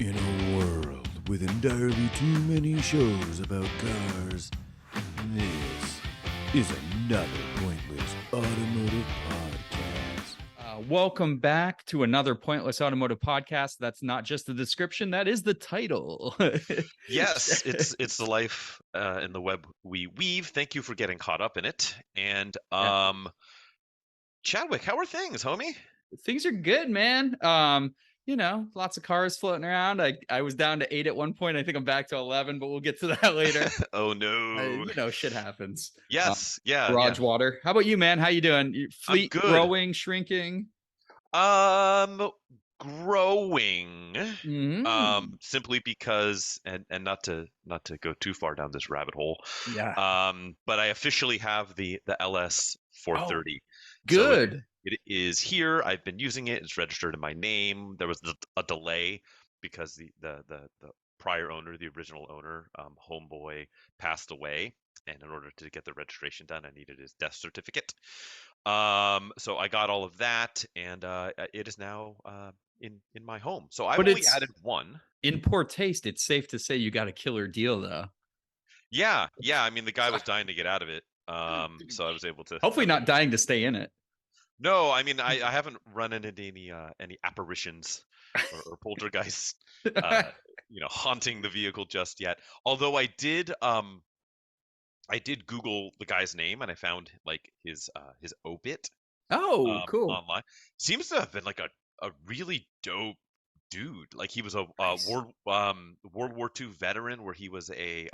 In a world with entirely too many shows about cars, this is another pointless automotive podcast. Welcome back to another Pointless Automotive Podcast. That's not just the description, that is the title. Yes, it's the life in the web we weave. Thank you for getting caught up in it. And Chadwick, how are things, homie? Things are good, man. Lots of cars floating around. I was down to 8 at one point. I think I'm back to 11, but we'll get to that later. Oh no. Shit happens. Yes, Garage water. How about you, man? How you doing? Your fleet growing, shrinking? Growing. Simply because, and not to go too far down this rabbit hole. Yeah. But I officially have the LS 430. Good. So it is here. I've been using it. It's registered in my name. There was a delay because the prior owner, the original owner, homeboy, passed away, and in order to get the registration done, I needed his death certificate. So I got all of that, and it is now in my home. So I've only added one. In poor taste, it's safe to say you got a killer deal, though. Yeah. I mean, the guy was dying to get out of it, so I was able to. Hopefully, not dying to stay in it. No, I mean, I haven't run into any apparitions or poltergeists, haunting the vehicle just yet. Although I did Google the guy's name, and I found like his obit. Oh, cool. Online. Seems to have been like a really dope dude. Like he was a World War II veteran, where he was like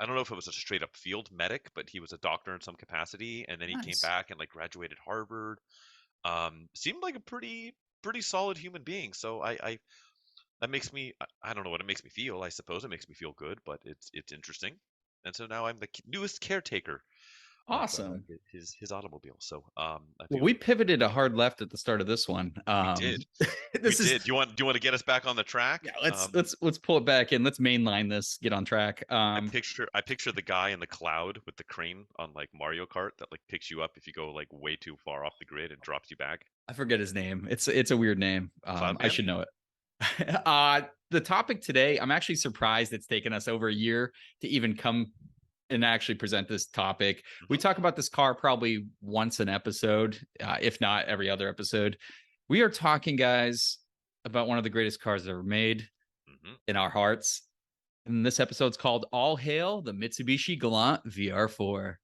I don't know if it was a straight up field medic, but he was a doctor in some capacity, and then he came back and like graduated Harvard. Seemed like a pretty solid human being. So that makes me, I don't know what it makes me feel. I suppose it makes me feel good, but it's interesting. And so now I'm the newest caretaker. Awesome. His automobile. So we pivoted a hard left at the start of this one. We did. Do you want to get us back on the track? Yeah, let's pull it back in. Let's mainline this. Get on track. I picture the guy in the cloud with the crane on like Mario Kart that like picks you up if you go like way too far off the grid and drops you back. I forget his name. It's a weird name. I should know it. The topic today, I'm actually surprised it's taken us over a year to even come and actually present this topic. We talk about this car probably once an episode, if not every other episode. We are talking, guys, about one of the greatest cars ever made in our hearts. And this episode's called All Hail the Mitsubishi Galant VR-4.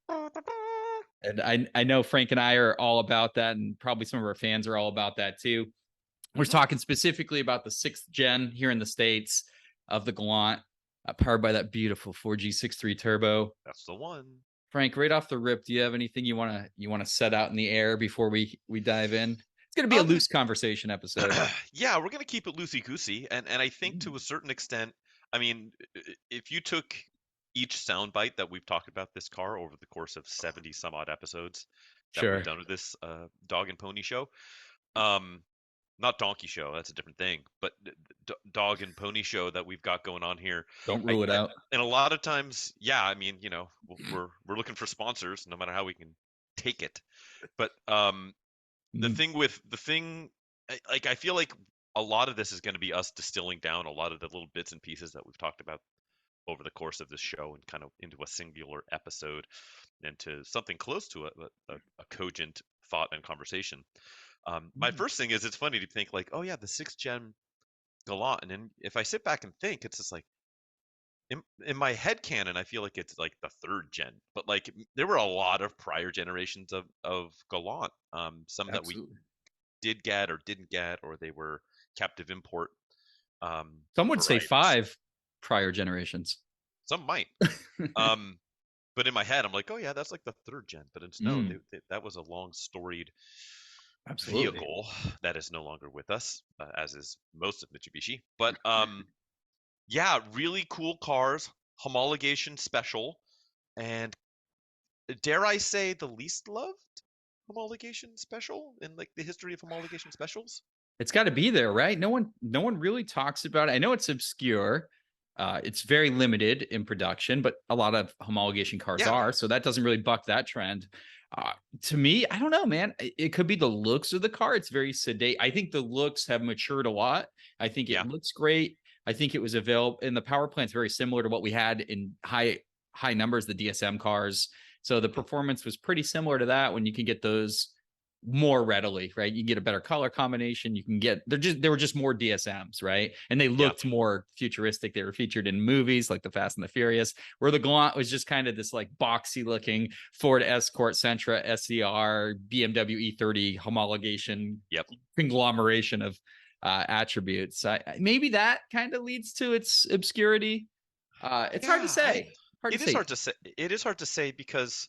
And I know Frank and I are all about that, and probably some of our fans are all about that too. We're talking specifically about the 6th gen here in the States of the Galant, powered by that beautiful 4G63 turbo. That's the one. Frank, right off the rip, do you have anything you want to set out in the air before we dive in? It's going to be a loose conversation episode. Yeah, we're going to keep it loosey-goosey. And I think to a certain extent, I mean, if you took each soundbite that we've talked about this car over the course of 70 some odd episodes that we've done with this dog and pony show, not donkey show, that's a different thing, but dog and pony show that we've got going on here. Don't rule it out. And a lot of times, yeah, I mean, we're looking for sponsors no matter how we can take it. But the thing, like, I feel like a lot of this is going to be us distilling down a lot of the little bits and pieces that we've talked about over the course of this show and kind of into a singular episode and to something close to a cogent thought and conversation. My first thing is, it's funny to think like, oh yeah, the 6th gen Galant, and then if I sit back and think, it's just like in my head canon, I feel like it's like the 3rd gen, but like there were a lot of prior generations of Galant, some that we did get or didn't get, or they were captive import. Some would say 5 prior generations. Some might. But in my head, I'm like, oh yeah, that's like the 3rd gen, but it's no, that was a long storied vehicle that is no longer with us, as is most of Mitsubishi. But yeah, really cool cars, homologation special, and dare I say the least loved homologation special in like the history of homologation specials. It's got to be there, right? No one really talks about it. I know it's obscure. It's very limited in production, but a lot of homologation cars Yeah. are. So that doesn't really buck that trend. To me, I don't know, man. It could be the looks of the car. It's very sedate. I think the looks have matured a lot. I think it Yeah. looks great. I think it was available in the power plant's very similar to what we had in high numbers, the DSM cars. So the performance was pretty similar to that when you can get those more readily, right? You get a better color combination. You can get there were just more DSMs, right? And they Yeah. looked more futuristic. They were featured in movies like the Fast and the Furious, where the Galant was just kind of this like boxy looking Ford Escort, Sentra, SCR, BMW E30 homologation Yep. conglomeration of attributes. Maybe that kind of leads to its obscurity. It's hard to Yeah. say. It is hard to say. It is hard to say because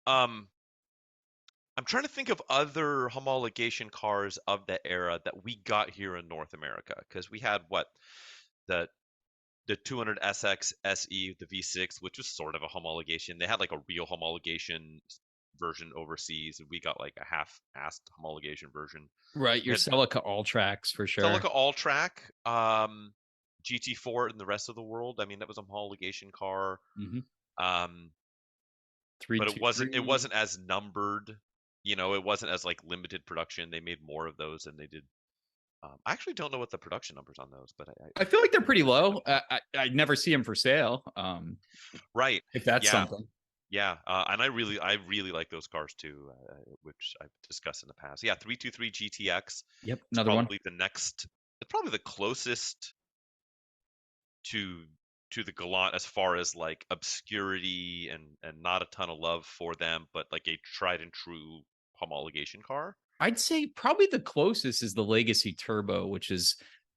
um I'm trying to think of other homologation cars of that era that we got here in North America, because we had what, the 200 SX SE, the V6, which was sort of a homologation. They had like a real homologation version overseas, and we got like a half-assed homologation version. Right, We your had Celica all tracks for sure. Celica All Track, GT4 in the rest of the world. I mean, that was a homologation car. Mm-hmm. Um, Three but two it three. wasn't as numbered. It wasn't as like limited production. They made more of those than they did. I actually don't know what the production numbers on those, but I feel like they're pretty I low. looked them up. I never see them for sale. Right. If that's Yeah. something. Yeah. And I really like those cars too, which I've discussed in the past. Yeah. 323 GTX. Yep, It's another one. probably the next. It's probably the closest to the Galant as far as like obscurity and not a ton of love for them, but like a tried and true homologation car. I'd say probably the closest is the Legacy Turbo, which is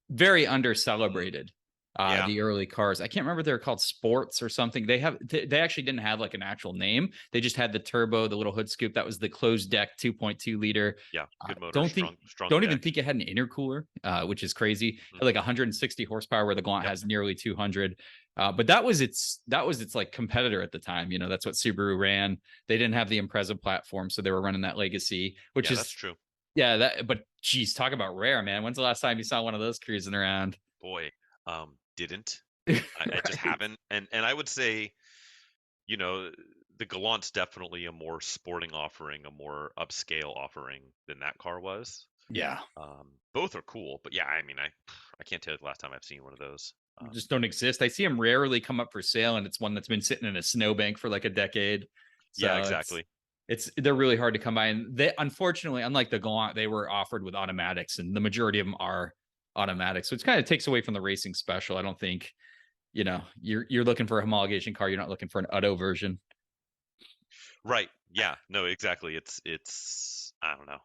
very under Mm, celebrated. yeah. The early cars, I can't remember, they're called Sports or something. They actually didn't have like an actual name. They just had the turbo, the little hood scoop. That was the closed deck 2.2 liter. Yeah. Good motor, Don't think strong don't even deck. think it had an intercooler, which is crazy. Mm, Like 160 horsepower, where the Galant yep. has nearly 200. But that was its like competitor at the time. That's what Subaru ran. They didn't have the Impreza platform, so they were running that Legacy, which Yeah, that's is true. yeah, but geez, talk about rare, man. When's the last time you saw one of those cruising around? Boy, didn't. I just Right. haven't. And I would say, you know, the Galant's definitely a more sporting offering, a more upscale offering than that car was. Yeah. Both are cool, but yeah, I mean, I can't tell you the last time I've seen one of those. Just don't exist. I see them rarely come up for sale, and it's one that's been sitting in a snowbank for like a decade. Yeah, So exactly. they're really hard to come by. And they, unfortunately, unlike the Galant, they were offered with automatics, and the majority of them are automatic. So it kind of takes away from the racing special. I don't think, you're looking for a homologation car. You're not looking for an auto version. Right. Yeah. No, exactly. It's I don't know.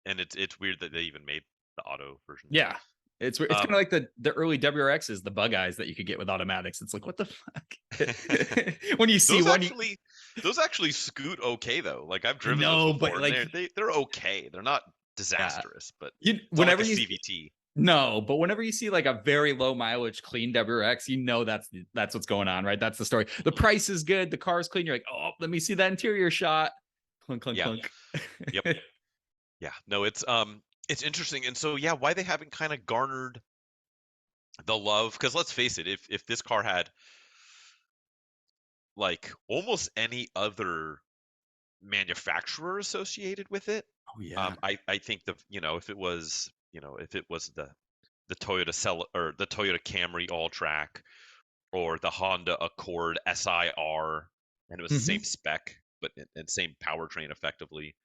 And it's weird that they even made the auto version. Yeah. It's kind of Um, like the early WRXs, the bug eyes that you could get with automatics. It's like, what the fuck? When you see those one, actually those actually scoot okay though. Like I've I driven those know, but before, and like, they're okay. They're not yeah, disastrous, but it's not like whenever a you CVT. no, but whenever you see like a very low mileage clean WRX, that's what's going on, right? That's the story. The Mhm. price is good, the car's clean. You're like, oh, let me see that interior shot. Clunk, clunk, Yeah. clunk. Yep. Yeah. No, it's interesting. And so yeah, why they haven't kind of garnered the love, because let's face it, if this car had like almost any other manufacturer associated with it, Oh yeah. I think if it was the Toyota or the Toyota Camry All Track, or the Honda Accord SIR, and it was the Mhm. same spec but and same powertrain effectively.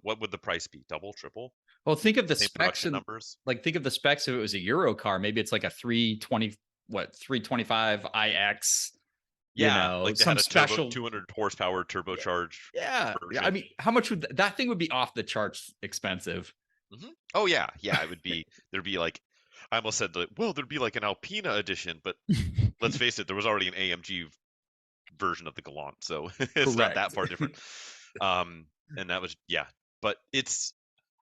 What would the price be? Double, triple? Well, think of the Same specs production and numbers? like think of the specs if it was a Euro car. Maybe it's like a 320, 325 IX, Yeah, like they some had a turbo, special. 200 horsepower Yeah. turbocharged Yeah. I version. mean, how much would that thing would be off the charts expensive? Oh yeah, yeah. It would be there'd be like I almost said there'd be like an Alpina edition, but let's face it, there was already an AMG version of the Galant, so it's not that Correct. far different. And that was yeah, but it's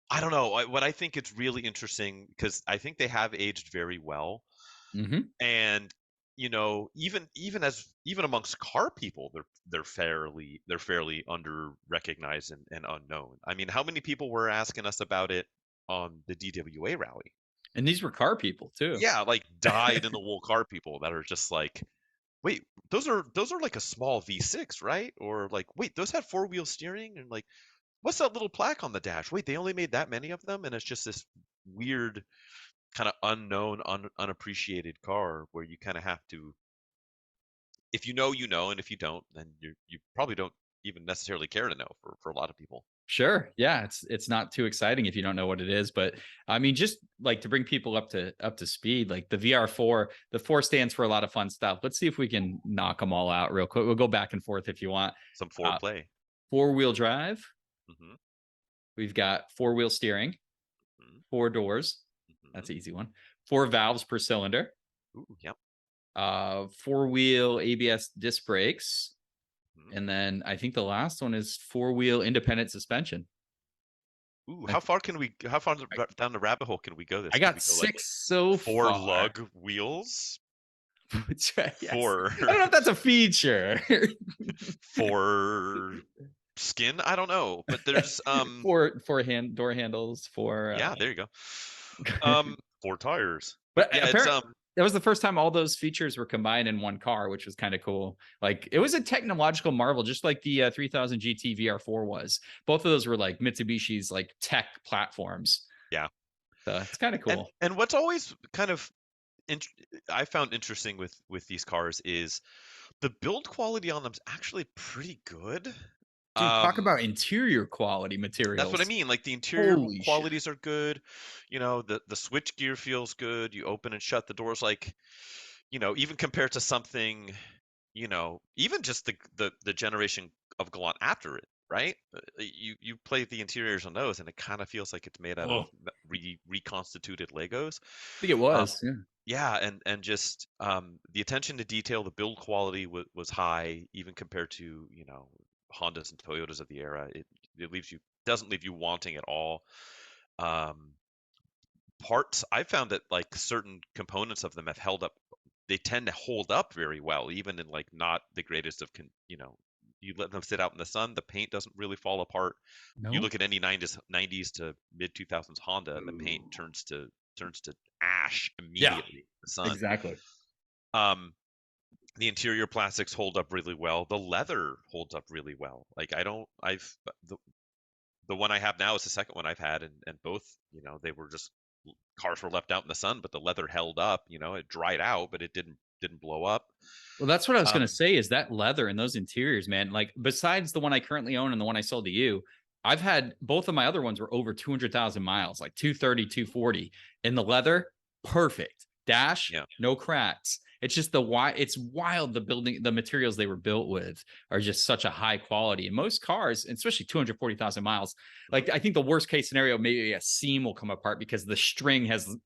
I don't know. What I think it's really interesting, because I think they have aged very well, Hmm. and even amongst car people, they're fairly under recognized and unknown. I mean, how many people were asking us about it on the DWA rally? And these were car people too. Yeah, like dyed in the wool car people that are just like, wait, those are like a small V6, right? Or like, wait, those had four-wheel steering, and like, what's that little plaque on the dash? Wait, they only made that many of them, and it's just this weird kind of unknown, unappreciated car where you kind of have to, if you know, you know, and if you don't, then you probably don't even necessarily care to know for a lot of people. Sure. Yeah, it's not too exciting if you don't know what it is, but I mean, just like to bring people up to speed, like the VR4, the 4 stands for a lot of fun stuff. Let's see if we can knock them all out real quick. We'll go back and forth if you want. Some foreplay. 4-wheel drive. Mm-hmm. We've got 4-wheel steering, Mm-hmm. 4 doors. That's an easy one. 4 valves per cylinder. Ooh, yep. 4-wheel ABS disc brakes. Mm-hmm. And then I think the last one is 4-wheel independent suspension. Ooh, how far down the rabbit hole can we go this? I Can got we go 6 like so 4 far. lug wheels? Yes. 4 I don't know if that's a feature. 4 skin? I don't know, but there's 4 door handles, 4 yeah, there you go. 4 tires. But yeah, apparently that was the first time all those features were combined in one car, which was kind of cool. Like it was a technological marvel, just like the 3000 GT VR4 was. Both of those were like Mitsubishi's like tech platforms. Yeah. So it's kind of cool. And what's always kind of I found interesting with these cars is the build quality on them is actually pretty good. Dude, talk about interior quality materials. That's what I mean. Like the interior Holy qualities shit. are good. You know, the switch gear feels good. You open and shut the doors, like, you know, even compared to something, you know, even just the generation of Galant after it, right? You play the interiors on those, and it kind of feels like it's made out of reconstituted Legos. I think it was. Yeah. Yeah, and just the attention to detail, the build quality was high, even compared to, you know, Hondas and Toyotas of the era. It doesn't leave you wanting at all. Parts, I found that like certain components of them have held up. They tend to hold up very well, even in like not the greatest of you know, you let them sit out in the sun, the paint doesn't really fall apart. No. You look at any 90s to mid 2000s Honda, and the paint turns to ash immediately in the sun. Exactly. The interior plastics hold up really well. The leather holds up really well. Like the one I have now is the second one I've had, and both, you know, they were just cars were left out in the sun, but the leather held up. You know, it dried out, but it didn't blow up. Well, that's what I was going to say is that leather and those interiors, man. Like besides the one I currently own and the one I sold to you, I've had both of my other ones were over 200,000 miles, like 230, 240. And the leather, perfect. Dash, no cracks. It's just it's wild. The materials they were built with are just such a high quality. And most cars, especially 240,000 miles, like I think the worst case scenario, maybe a seam will come apart because the string has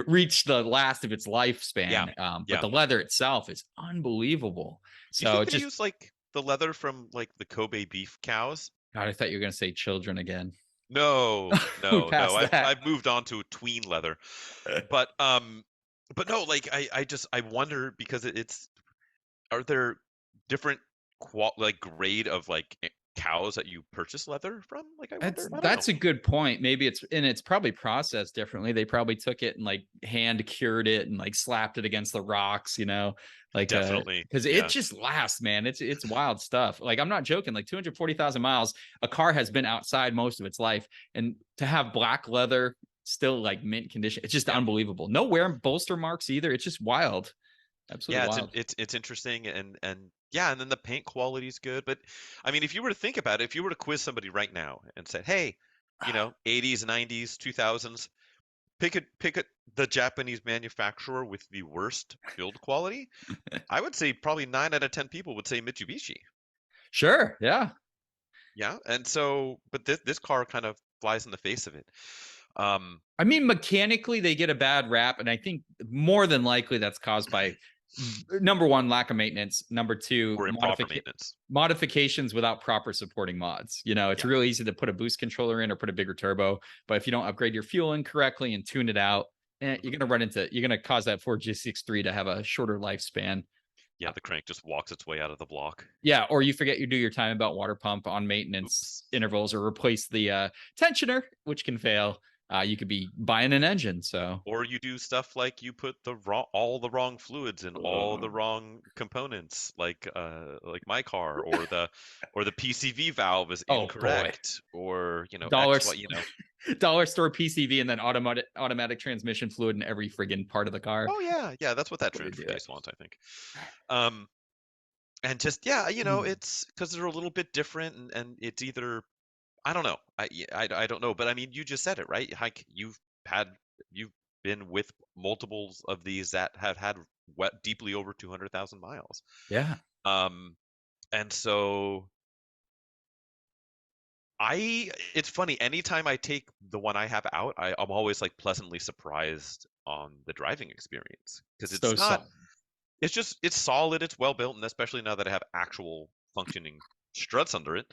reached the last of its lifespan. But the leather itself is unbelievable. Do you think they use like the leather from like the Kobe beef cows? God, I thought you were going to say children again. No. I've moved on to tween leather, but no, like I wonder because are there different like grade of like cows that you purchase leather from? Like I wonder. That's a good point. Maybe it's probably processed differently. They probably took it and like hand cured it and like slapped it against the rocks, you know, like definitely because it just lasts, man. It's wild stuff. Like I'm not joking. Like 240,000 miles, a car has been outside most of its life, and to have black leather still like mint condition, it's just unbelievable. No wear bolster marks either. It's just wild. Absolutely wild. It's interesting, and yeah, and then the paint quality is good. But I mean, if you were to think about it, if you were to quiz somebody right now and said, hey, you know, 80s, 90s, 2000s, pick the Japanese manufacturer with the worst build quality, I would say probably 9 out of 10 people would say Mitsubishi. Sure. Yeah. Yeah. And so, but this car kind of flies in the face of it. I mean, mechanically, they get a bad rap, and I think more than likely that's caused by number one, lack of maintenance. Number two, or improper maintenance. Modifications without proper supporting mods. You know, it's really easy to put a boost controller in or put a bigger turbo, but if you don't upgrade your fuel incorrectly and tune it out, you're going to cause that Ford G63 to have a shorter lifespan. Yeah, the crank just walks its way out of the block. Yeah, or you forget you do your timing belt water pump on maintenance intervals, or replace the tensioner, which can fail. you could be buying an engine. So Or you do stuff like you put all the wrong fluids in all the uh, wrong components, like my car, or the PCV valve is oh boy, incorrect, or dollar X, Y, dollar store PCV and then automatic transmission fluid in every friggin' part of the car. Oh yeah, that's what that Way to transfer do it. case wants, I think. Um, and just yeah, Hmm. it's because they're a little bit different, and it's either I don't know, I don't know, but I mean, you just said it right. Like had you've been with multiples of these that have had deeply over 200,000 miles. Yeah. Um, and so it's funny, anytime I take the one I have out, I'm always like pleasantly surprised on the driving experience because So it's solid, it's well built, and especially now that I have actual functioning struts under it.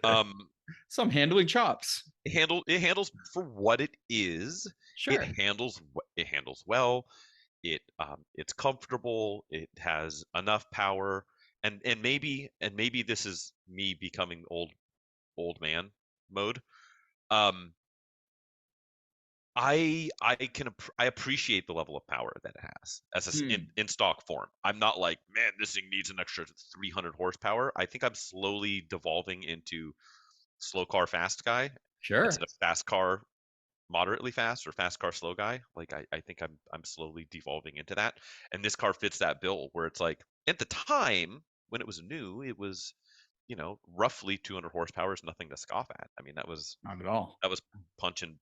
Um, some handling chops. it handles for what it is. Sure. It handles well. It's comfortable. It has enough power, and maybe this is me becoming old man mode. Um, I appreciate the level of power that it has Hmm. in stock form. I'm not like, man, this thing needs an extra 300 horsepower. I think I'm slowly devolving into slow car fast guy Sure. instead of fast car moderately fast or fast car slow guy. Like I think I'm slowly devolving into that. And this car fits that bill where it's like at the time when it was new, it was roughly 200 horsepower is nothing to scoff at. I mean, Not at all. that was punching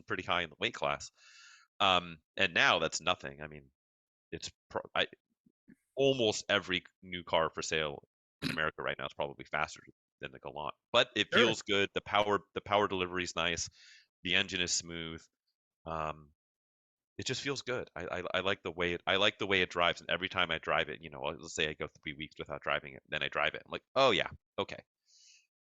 pretty high in the weight class. And now that's nothing. I mean, almost every new car for sale in America right now is probably faster than the Galant, but it Sure. feels good. The power delivery is nice. The engine is smooth. Um, it just feels good. I like the way it drives, and every time I drive it, let's say I go 3 weeks without driving it, then I drive it. I'm like, oh yeah, okay,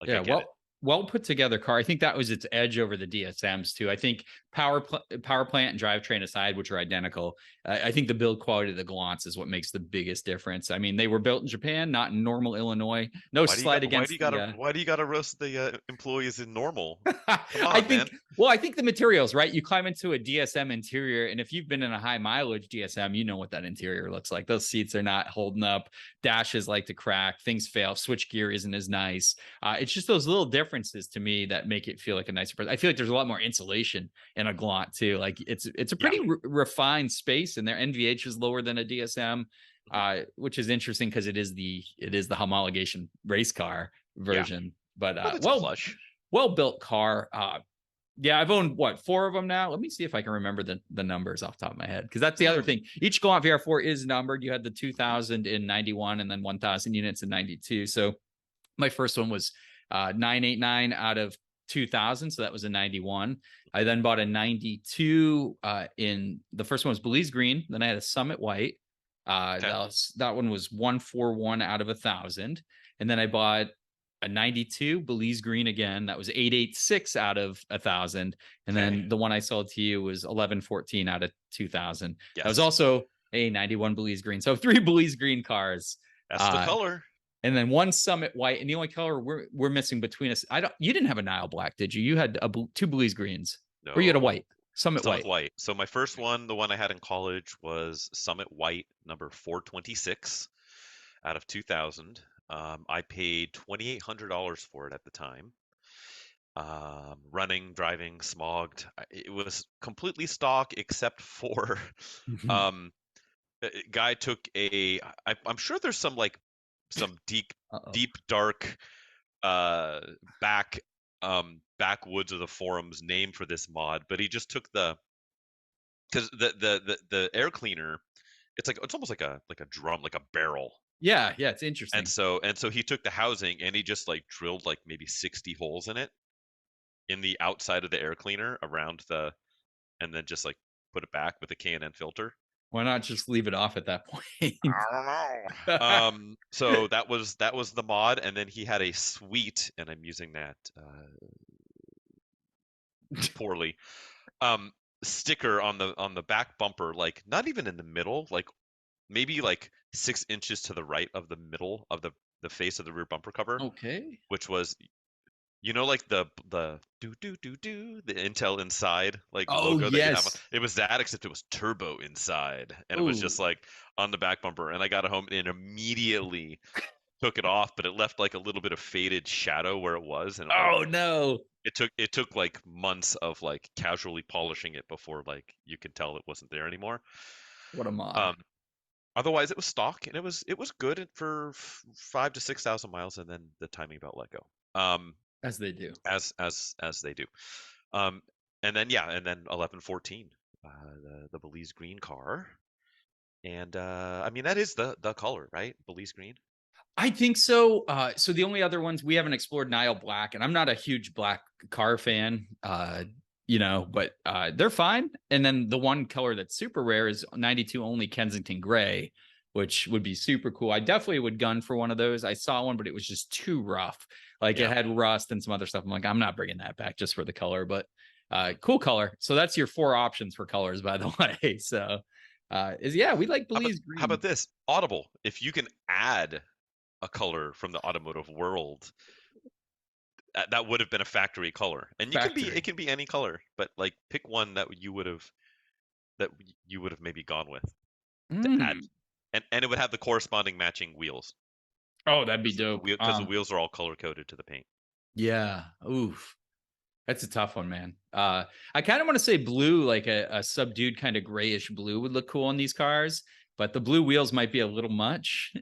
like I Yeah, get it. well put together car. I think that was its edge over the DSMs too. I think power plant and drivetrain aside, which are identical, I think the build quality of the Galants is what makes the biggest difference. I mean, they were built in Japan, not in normal Illinois. No slight against the Why do you gotta roast the employees in normal? Come I on, man. think, well, I think the materials, right? You climb into a DSM interior, and if you've been in a high mileage DSM, you know what that interior looks like. Those seats are not holding up. Dashes like to crack. Things fail. Switch gear isn't as nice. It's just those little differences to me that make it feel like a nicer person. I feel like there's a lot more insulation in a Glant too. Like it's a Yeah. pretty refined space, and their NVH is lower than a DSM, Mhm. which is interesting because it is the homologation race car Yeah. version. But But it's a plush. well built car. Yeah, I've owned what, four of them now. Let me see if I can remember the numbers off the top of my head, because that's the other thing. Each Galant VR4 is numbered. You had the 2000 in 91 and then 1000 units in 92. So my first one was 989 out of 2000, so that was a 91. I then bought a 92 in the first one was Belize green. Then I had a Summit white. Okay. That one was 141 out of 1,000. And then I bought a 92 Belize green again. That was 886 out of 1,000. And Okay. then the one I sold to you was 1114 out of 2,000. That was Yes. also a 91 Belize green. So three Belize green cars. That's the Uh, color. and then one Summit white, and the only color we're missing between us. I don't. You didn't have a Nile black, did you? You had two Belize greens, or you had a No. white Summit Summit white. White. So my first one, the one I had in college, was Summit White number 426 out of 2000. I paid $2,800 for it at the time. Running, driving, smogged. It was completely stock except for um, guy took I'm sure there's some Uh-oh. deep dark uh back backwoods of the forums name for this mod, but he just took because the air cleaner, it's almost like a drum, like a barrel. Yeah, yeah, it's And interesting. so he took the housing and he just like drilled like maybe 60 holes in it, in the outside of the air cleaner around and then just like put it back with a K&N filter. Why not just leave it off at that point? I don't know. So that was the mod, and then he had a sweet, and I'm using that poorly, um, sticker on the back bumper, like not even in the middle, like maybe like 6 inches to the right of the middle of the face of the rear bumper cover, Okay. which was You know, like the do do do do the Intel Inside like Oh logo that you have on, yes. it was that except it was turbo inside, and it was Oh, just like on the back bumper. And I got it home and immediately took it off, but it left like a little bit of faded shadow where it was, and like oh no. it took like months of like casually polishing it before like you could tell it wasn't there anymore. What a mod. Um, Otherwise it was stock and it was good for 5 to 6 thousand miles, and then the timing belt let go. Um, As they do. as they do. Um, and then yeah, and then 1114, the Belize green car, and I mean that is the color, right? Belize green. I think so. So the only other ones we haven't explored Nile Black, and I'm not a huge black car fan, but they're fine. And then the one color that's super rare is 92 only Kensington Gray, which would be super cool. I definitely would gun for one of those. I saw one, but it was just too rough. Like it Yeah. had rust and some other stuff. I'm like, I'm not bringing that back just for the color, but Mhm. cool color. So that's your 4 options for colors, by the way. So we like How about Belize how about green. this? Audible. If you can add a color from the automotive world, that would have been a factory color, and it Factory. can be any color, but like pick one that you would have maybe gone with to add, Mm. and it would have the corresponding matching wheel Oh, that'd be because dope. the wheels are all color coded to the paint. Yeah. Oof. That's a tough one, man. I kind of want to say blue, like a subdued kind of grayish blue would look cool on these cars, but the blue wheels might be a little much,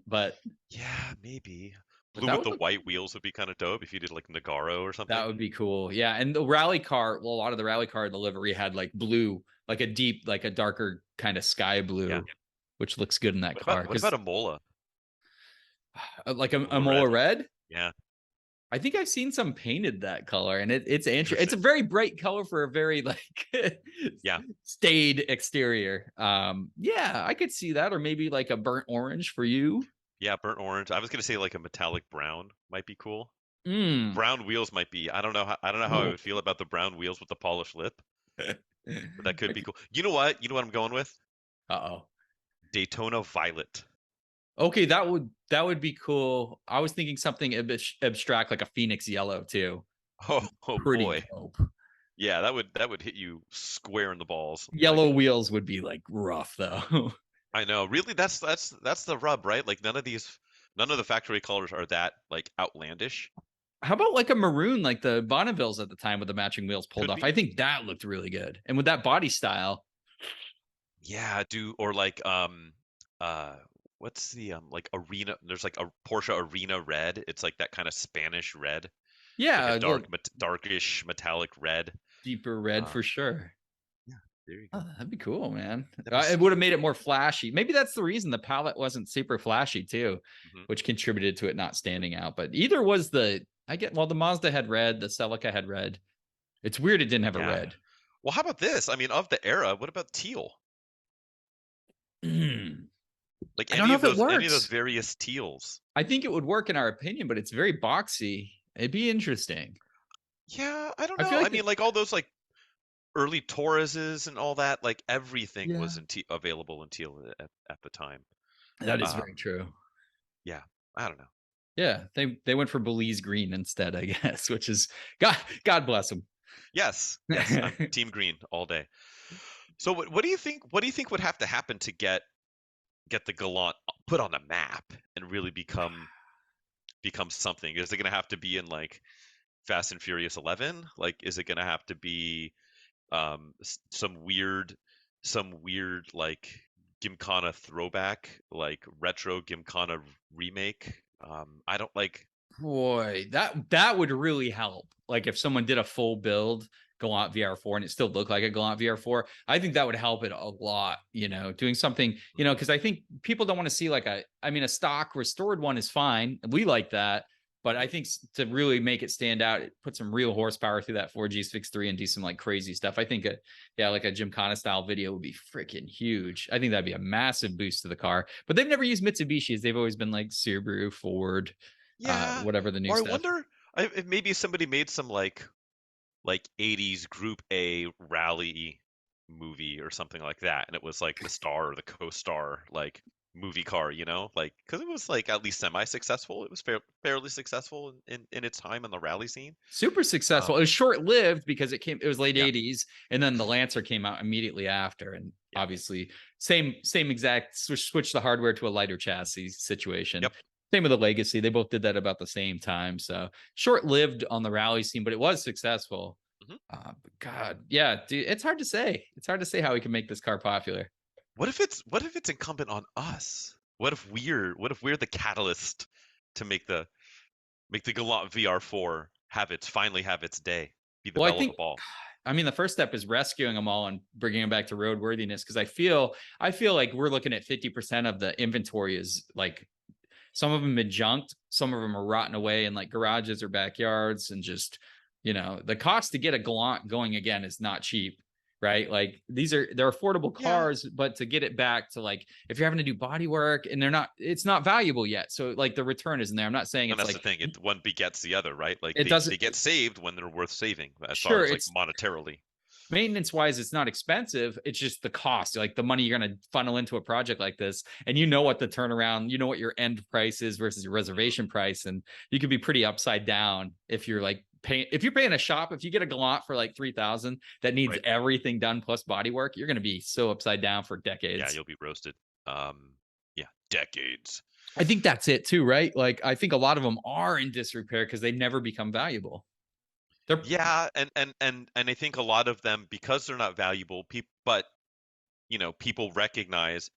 Yeah, maybe but blue that with would the look white wheels would be kind of dope if you did like Nagaro or that something. would be cool. Yeah. And the rally car, well, a lot of the rally car delivery had like blue, like a deep, like a darker kind of sky Yeah. blue, which looks good in that car. What about Because a Mola? like a Mola red? Mola red, Yeah, I think I've seen some painted that color, and it's interesting. It's a interesting. very bright color for a very like Yeah, staid exterior. Yeah, I could see that, or maybe like a burnt orange for you. yeah, burnt orange. I was gonna say like a metallic brown might be cool. Mm. Brown wheels might be. I don't know how I would feel about the brown wheels with the polished lip, but that could be cool. You know what? You know what I'm going with? Uh-oh. Daytona Violet. Okay, that would be cool. I was thinking something abstract like a phoenix yellow too. Oh Pretty boy. dope. Yeah, that would hit you square in the balls. Like Yellow wheels would be like rough though. I know. Really, that's the rub, right? Like none of the factory colors are that like outlandish. How about like a maroon, like the Bonnevilles at the time with the matching wheels pulled Could off? I be. think that looked really good. And with that body style, Yeah, do or like uh what's the like arena there's like a Porsche Arena red. It's like that kind of Spanish red, like a yeah, the darkish metallic red. deeper red Um for sure. yeah, there you Oh, go. that'd be cool, man. That'd be It would have sweet. made it more flashy. Maybe that's the reason the palette wasn't super flashy too, Hmm. which contributed to it not standing out. But either was the Mazda had red, the Celica had red. It's weird it didn't have a Yeah. red. Well, how about this? I mean, of the era, what about teal? Like I don't know if it any of those works. various teals. I think it would work in our opinion, but it's very boxy. It'd be interesting. Yeah, I don't I feel know. I like mean, like all those like early Tauruses and all that, like everything yeah, was available in teal at the time. that is very Um, true. yeah, I don't know. Yeah, they went for Belize green instead, I guess, which is God bless them. Yes, yes, I'm team green all day. So what do you think? What do you think would have to happen to get the Galant put on the map and really become something? Is it going to have to be in like Fast and Furious 11? Like, is it going to have to be some weird like Gymkhana throwback, like retro Gymkhana remake? I don't like. Boy, that would really help. Like if someone did a full build Galant VR4 and it still looked like a Galant VR4, I think that would help it a lot, doing something, because I think people don't want to see like a stock restored one is fine. We like that. But I Mhm. think to really make it stand out, it put some real horsepower through that 4G63 and do some like crazy stuff. I think like a Gymkhana style video would be freaking huge. I think that'd be a massive boost to the car. But they've never used Mitsubishi's. They've always been like Subaru, Ford, Yeah, whatever the new or I stuff. wonder if maybe somebody made some like 80s Group A rally movie or something like that, and it was like the star or the co-star like movie car, you know, like because it was like at least semi-successful. It was fairly successful in its time in the rally scene. Super successful. It was short-lived because it was late Yeah. 80s, and then the Lancer came out immediately after, and Yeah. obviously same exact switch the hardware to a lighter chassis situation. Yep. Same with the Legacy. They both did that about the same time. So short-lived on the rally scene, but it was successful. God, yeah, dude, it's hard to say. It's hard to say how we can make this car popular. What if it's incumbent on us? What if we're the catalyst to make the Galant VR-4 finally have its day, be the Well, I belle of the think, ball? I mean, the first step is rescuing them all and bringing them back to roadworthiness, because I feel like we're looking at 50% of the inventory is like, some of them have been junked, some of them are rotting away in like garages or backyards, and just, the cost to get a Galant going again is not cheap, right? Like they're affordable cars, but to get it back to, like, if you're having to do body work and it's not valuable yet, so like the return isn't there. I'm not saying And it's that's like the thing. One begets the other, right? Like it doesn't. they get saved when they're worth saving, as far Sure, as like it's monetarily. maintenance wise, it's not expensive. It's just the cost, like the money you're going to funnel into a project like this. And what the turnaround, what your end price is versus your reservation price. And you could be pretty upside down if you're like if you're paying a shop, if you get a Galant for like 3,000 that needs everything done plus body work, you're going to be so upside down for decades. Yeah, you'll be roasted. Yeah, decades. I think that's it too, right? Like, I think a lot of them are in disrepair because they never become valuable. Yeah, and I think a lot of them, because they're not valuable, but people recognize,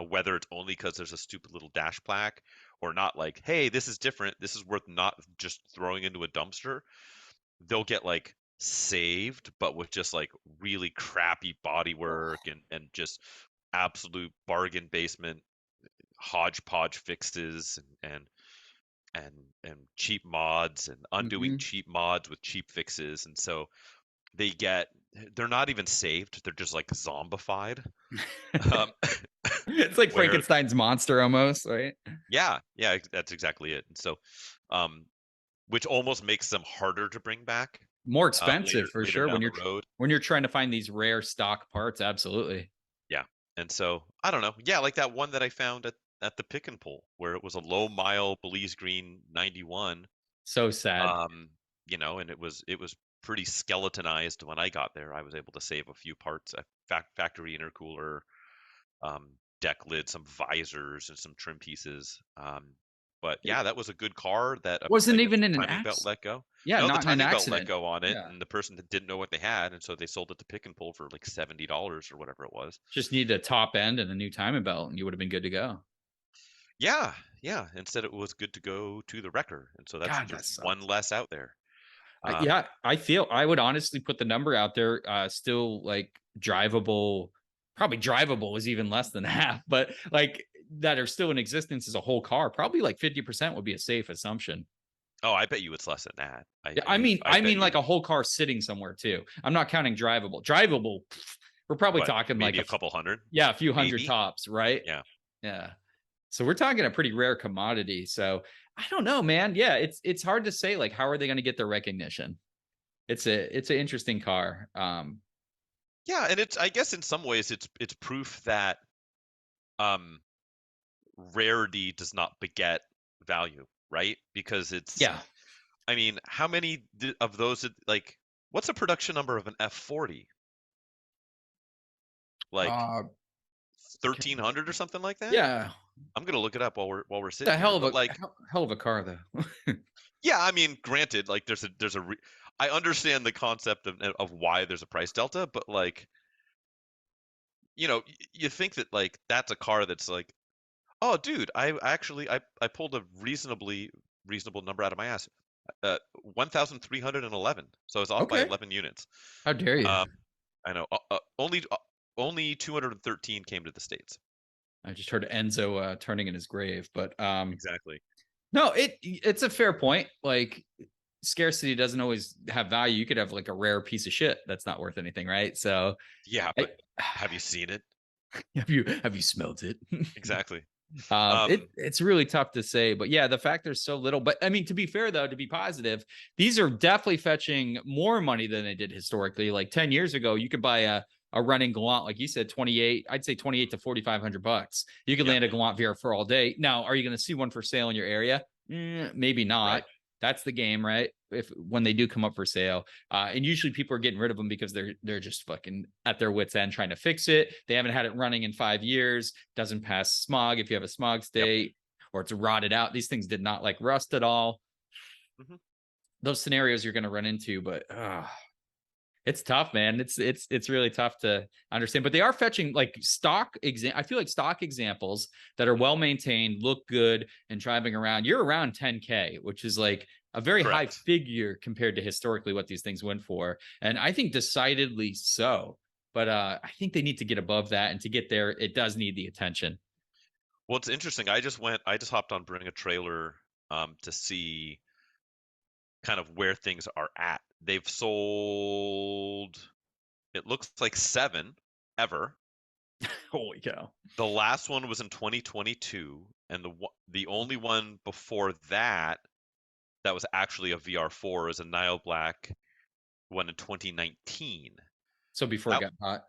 whether it's only because there's a stupid little dash plaque or not, like, hey, this is different, this is worth not just throwing into a dumpster. They'll get like saved, but with just like really crappy body work and just absolute bargain basement hodgepodge fixes and cheap mods and undoing cheap mods with cheap fixes. And so they're not even saved, they're just like zombified. It's like Frankenstein's monster almost, right? Yeah, that's exactly it. And so which almost makes them harder to bring back, more expensive for later sure down the road. when you're trying to find these rare stock parts. Absolutely. Yeah. And so I don't know, yeah, like that one that I found at the pick and pull, where it was a low mile Belize Green 91. So sad. And it was pretty skeletonized when I got there. I was able to save a few parts, a factory intercooler, deck lid, some visors, and some trim pieces. But yeah, that was a good car that wasn't even in an timing belt let go. Yeah, no, not the timing in an belt let accident. go on it, and the person that didn't know what they had, and so they sold it to pick and pull for like $70 or whatever it was. Just needed a top end and a new timing belt, and you would have been good to go. Yeah. Instead, it was good to go to the wrecker, and so that's one less out there. Yeah, I would honestly put the number out there. Still like drivable, probably drivable is even less than half, but like that are still in existence as a whole car. Probably like 50% would be a safe assumption. Oh, I bet you it's less than that. I mean, like a whole car sitting somewhere too. I'm not counting drivable. Drivable, we're probably talking maybe like a couple hundred. Yeah, a few hundred tops, right? Yeah. So we're talking a pretty rare commodity. So I don't know, man. Yeah, it's hard to say, like, how are they going to get their recognition? It's an interesting car. Yeah, and I guess in some ways it's proof that rarity does not beget value, right? Because I mean, how many of those, like, what's a production number of an F40? Like 1,300 or something like that? Yeah. I'm gonna look it up while we're sitting. The hell here, of a car, though. Yeah, I mean, granted, like I understand the concept of why there's a price delta, but like, you think that like that's a car that's like, oh, dude, I actually pulled a reasonable number out of my ass, 1,311. So it's off by 11 units. How dare you? I know. Only 213 came to the States. I just heard Enzo turning in his grave, but exactly. No, it's a fair point. Like, scarcity doesn't always have value. You could have like a rare piece of shit that's not worth anything, right? So yeah, but have you seen it? Have you smelled it? Exactly. It's really tough to say, but yeah, the fact there's so little. But I mean, to be fair though, to be positive, these are definitely fetching more money than they did historically. Like 10 years ago, you could buy a a running Galant, like you said, 28, I'd say 28 to $4,500. You could land a Galant VR4 all day. Now, are you going to see one for sale in your area? Maybe not. Right. That's the game, right? When they do come up for sale, and usually people are getting rid of them because they're just fucking at their wits' end trying to fix it. They haven't had it running in 5 years. Doesn't pass smog if you have a smog state, or it's rotted out. These things did not like rust at all. Those scenarios you're going to run into, but it's tough, man. It's really tough to understand. But they are fetching like stock I feel like stock examples that are well maintained, look good, and driving around. You're around 10K, which is like a very high figure compared to historically what these things went for. And I think decidedly so. But I think they need to get above that, and to get there, it does need the attention. Well, it's interesting. I just hopped on Bring a Trailer to see kind of where things are at. They've sold, it looks like 7 ever. Holy cow. The last one was in 2022, and the only one before that was actually a VR4 is a Nile Black one in 2019. So before it got hot.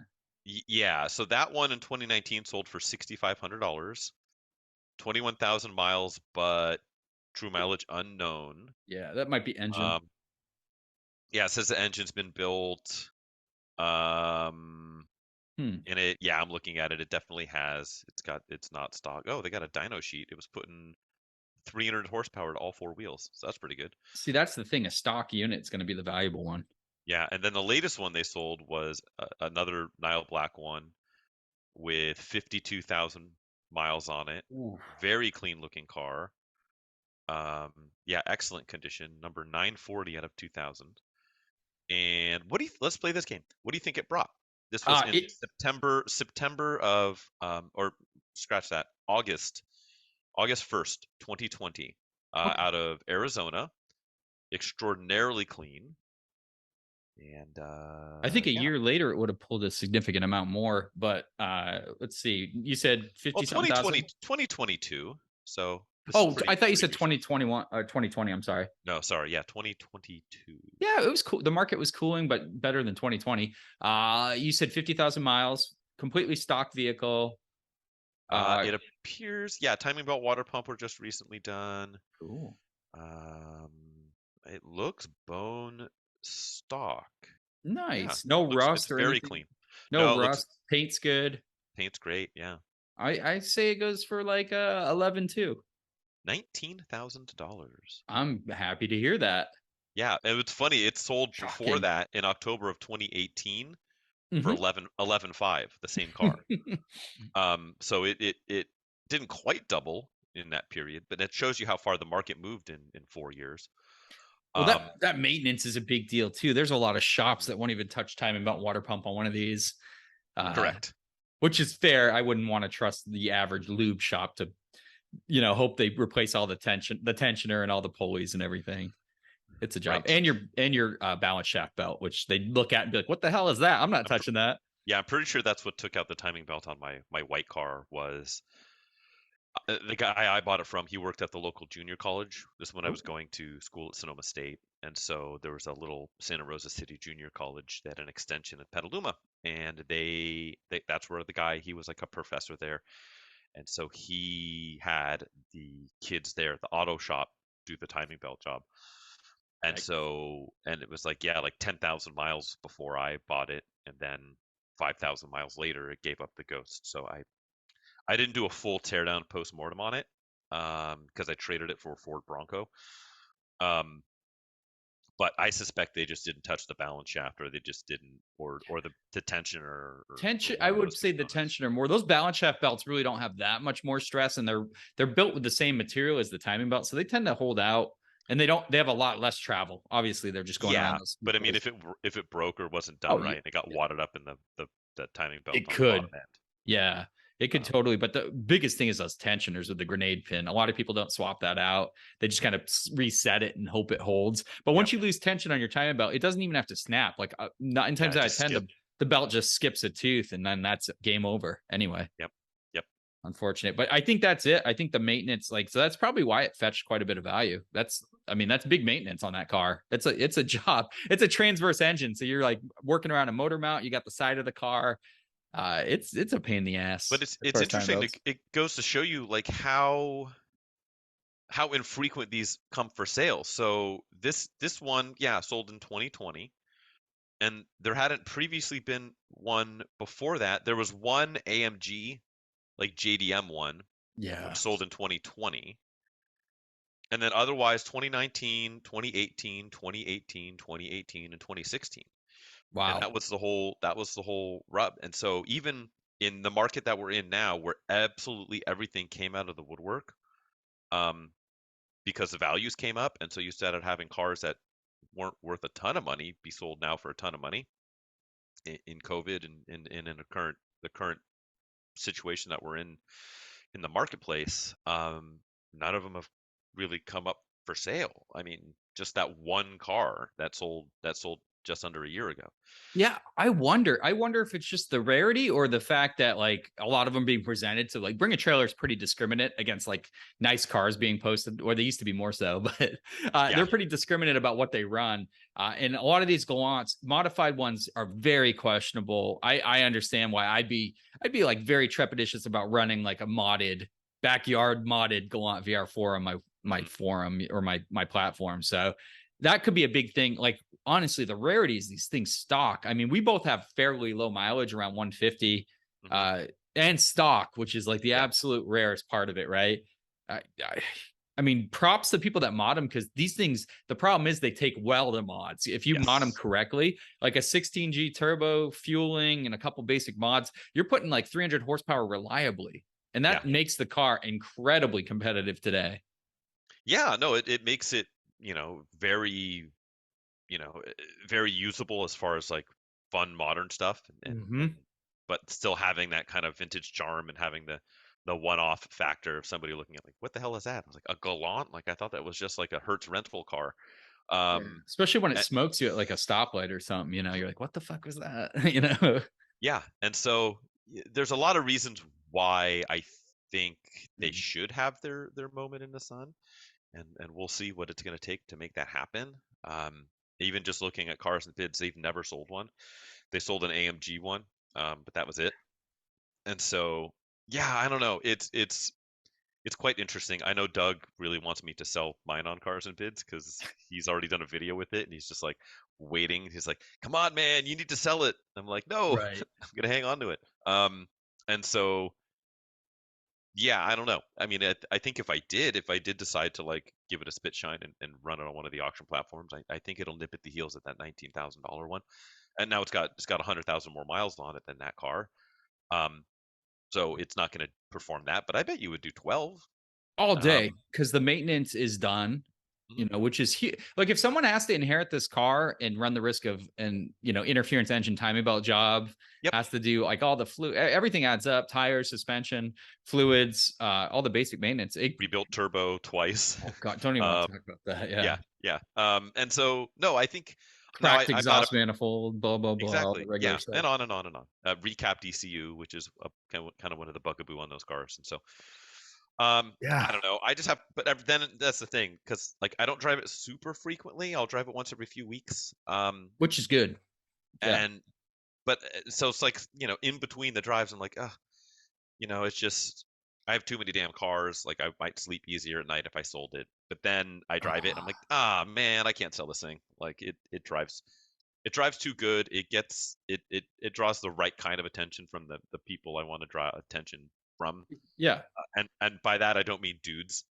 Yeah, so that one in 2019 sold for $6,500, 21,000 miles, but true mileage unknown. Yeah, that might be engine. Yeah, it says the engine's been built. And it, yeah, I'm looking at it. It definitely has. It's not stock. Oh, they got a dyno sheet. It was putting 300 horsepower to all 4 wheels, so that's pretty good. See, that's the thing. A stock unit's going to be the valuable one. Yeah, and then the latest one they sold was another Nile Black one with 52,000 miles on it. Ooh. Very clean looking car. Yeah, excellent condition. Number 940 out of 2000. And let's play this game. What do you think it brought? This was in September of or scratch that, August 1st, 2020, out of Arizona. Extraordinarily clean. And I think a year later it would have pulled a significant amount more, but let's see. You said 2022. So I thought you said 2021 or 2020. I'm sorry. No, sorry. Yeah, 2022. Yeah, it was cool. The market was cooling, but better than 2020. You said 50,000 miles, completely stock vehicle. It appears, yeah, timing belt, water pump were just recently done. Cool. It looks bone stock. Nice. Yeah. No rust or very anything. Clean. No rust. Paint's good. Paint's great. Yeah. I say it goes for like 11.2. $19,000. I'm happy to hear that. Yeah, and it's funny. It sold before that in October of 2018 for 11.5, the same car. So it didn't quite double in that period, but it shows you how far the market moved in 4 years. Well, that maintenance is a big deal too. There's a lot of shops that won't even touch timing belt water pump on one of these. Correct. Which is fair. I wouldn't want to trust the average lube shop to, hope they replace all the tensioner and all the pulleys and everything. It's a job. Right. And your balance shaft belt, which they look at and be like, what the hell is that? I'm not touching that. Yeah, I'm pretty sure that's what took out the timing belt on my white car was the guy I bought it from. He worked at the local junior college. This is when I was going to school at Sonoma State. And so there was a little Santa Rosa City Junior College that had an extension at Petaluma. And that's where the guy, he was like a professor there. And so he had the kids there at the auto shop do the timing belt job. And and it was like, yeah, like 10,000 miles before I bought it. And then 5,000 miles later, it gave up the ghost. So I didn't do a full teardown post-mortem on it because I traded it for a Ford Bronco. But I suspect they just didn't touch the balance shaft, or they just didn't, or the tensioner. I would say the tensioner more. Those balance shaft belts really don't have that much more stress, and they're built with the same material as the timing belt, so they tend to hold out, and they have a lot less travel. Obviously, they're just going around. But I mean, if it broke or wasn't done right, and it got wadded up in the timing belt. It could. Yeah. It could totally, but the biggest thing is those tensioners with the grenade pin. A lot of people don't swap that out. They just kind of reset it and hope it holds. But once you lose tension on your timing belt, it doesn't even have to snap. Like 9 times out of 10, the belt just skips a tooth, and then that's game over anyway. Yep. unfortunate. But I think that's it. I think the maintenance, like, so that's probably why it fetched quite a bit of value. I mean, that's big maintenance on that car. It's a job. It's a transverse engine. So you're like working around a motor mount. You got the side of the car. It's a pain in the ass But as it's far as time interesting. goes. It goes to show you like how infrequent these come for sale. So this one, yeah, sold in 2020, and there hadn't previously been one before that. There was one AMG, like JDM one, Yeah. which sold in 2020. And then otherwise 2019, 2018, 2018, 2018, and 2016. And Wow. that was the whole rub. And so even in the market that we're in now, where absolutely everything came out of the woodwork, um, because the values came up, and so you started having cars that weren't worth a ton of money be sold now for a ton of money in COVID and in the current situation that we're in the marketplace. None of them have really come up for sale. I mean, just that one car that sold just under a year ago. Yeah, I wonder. I wonder if it's just the rarity or the fact that like a lot of them being presented to like Bring a Trailer is pretty discriminate against like nice cars being posted, or they used to be more so, but Yeah. they're pretty discriminate about what they run. And a lot of these Gallants, modified ones, are very questionable. I understand why I'd be like very trepidatious about running like a backyard modded Galant VR-4 on my forum or my platform. So that could be a big thing. Like, honestly, the rarity is these things stock. I mean, we both have fairly low mileage, around 150, Hmm. and stock, which is like the Yeah. absolute rarest part of it, right? I, I, I mean, props to people that mod them, because these things, the problem is they take well to mods. If you mod them Yes. correctly, like a 16G turbo fueling and a couple basic mods, you're putting like 300 horsepower reliably. And Yeah. that makes the car incredibly competitive today. Yeah. No, it makes it, very, very usable as far as like fun modern stuff, and Mm-hmm. but still having that kind of vintage charm and having the one-off factor of somebody looking at like, what the hell is that? I was like, a Galant? Like I thought that was just like a Hertz rental car. Yeah. Um, Especially when it a- smokes you at like a stoplight or something, you're like, what the fuck was that? you know? yeah, and so there's a lot of reasons why I think they should have their moment in the sun, and we'll see what it's going to take to make that happen. Even just looking at cars and bids, they've never sold one. They sold an AMG one, but that was it. And so, yeah, I don't know. It's quite interesting. I know Doug really wants me to sell mine on Cars and Bids because he's already done a video with it, and he's just like waiting. He's like, "Come on, man, you need to sell it." I'm like, "No, Right. I'm gonna hang on to it." And so, yeah, I don't know. I mean, I think if I did decide to like give it a spit shine and run it on one of the auction platforms, I think it'll nip at the heels of that $19,000 one. And now it's got 100,000 more miles on it than that car. Um, so it's not going to perform that, but I bet you would do 12. All day, Um, because the maintenance is done, mhm. which is huge. Like, if someone has to inherit this car and run the risk of interference engine timing belt job, Yep. has to do like all the everything adds up, tires, suspension, fluids, all the basic maintenance. Rebuilt turbo twice. Oh god, don't even want um, to talk about that. Yeah. yeah, yeah. And so no, I think now Cracked I'm not a exhaust manifold, blah blah blah, all the exactly, regular yeah, stuff. and on and on and on. Recapped ECU, which is kind of one of the bugaboo on those cars, and so Yeah. I don't know. I just have, but then that's the thing, because like I don't drive it super frequently. I'll drive it once every few weeks. Which is good. Yeah. And but so it's like, in between the drives, I'm like, it's just I have too many damn cars. Like I might sleep easier at night if I sold it. But then I drive it and I'm like, man, I can't sell this thing. Like it drives too good. It draws the right kind of attention from the people I want to draw attention from. Yeah. And by that I don't mean dudes.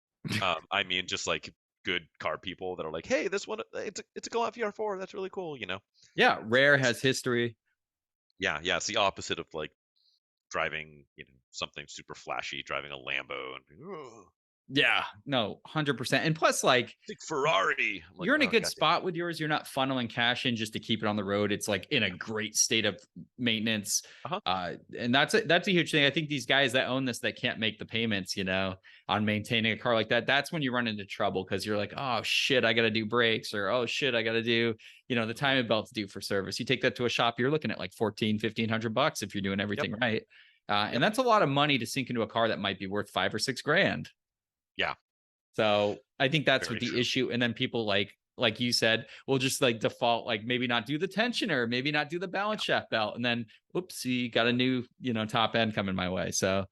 I mean just like good car people that are like, hey, this one, it's a Galant VR4. That's really cool. Yeah. Rare It's, has history. yeah. It's the opposite of like driving, something super flashy, driving a Lambo and "Ugh, Yeah. No, 100%. And plus, like, big Ferrari." I'm like, you're in a oh good god. spot with yours. You're not funneling cash in just to keep it on the road. It's like in a great state of maintenance. Uh-huh. And that's a huge thing. I think these guys that own this, that can't make the payments, on maintaining a car like that, that's when you run into trouble, because you're like, oh shit, I got to do brakes, or oh shit, I got to do, the timing belt's due for service. You take that to a shop, you're looking at like 1,400, $1,500 if you're doing Yep. everything right. And that's a lot of money to sink into a car that might be worth $5 or $6 grand. Yeah. So I think that's Very what the true. issue. And then people like you said, will just like default, like maybe not do the tensioner, maybe not do the balance shaft belt. And then, oopsie, got a new, top end coming my way. So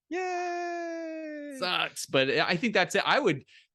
Yay! sucks. But I think that's it.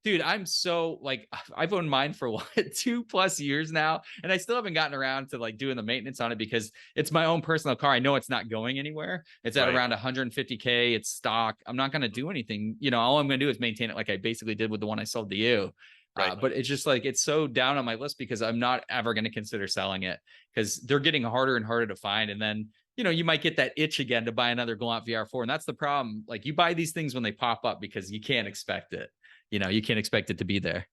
Dude, I'm so like, I've owned mine for what, 2+ years now. And I still haven't gotten around to like doing the maintenance on it because it's my own personal car. I know it's not going anywhere. It's at Right. around 150K. It's stock. I'm not going to do anything. All I'm going to do is maintain it like I basically did with the one I sold to you. Right. But it's just like, it's so down on my list because I'm not ever going to consider selling it because they're getting harder and harder to find. And then, you might get that itch again to buy another Galant VR-4. And that's the problem. Like you buy these things when they pop up because you can't expect it. You can't expect it to be there.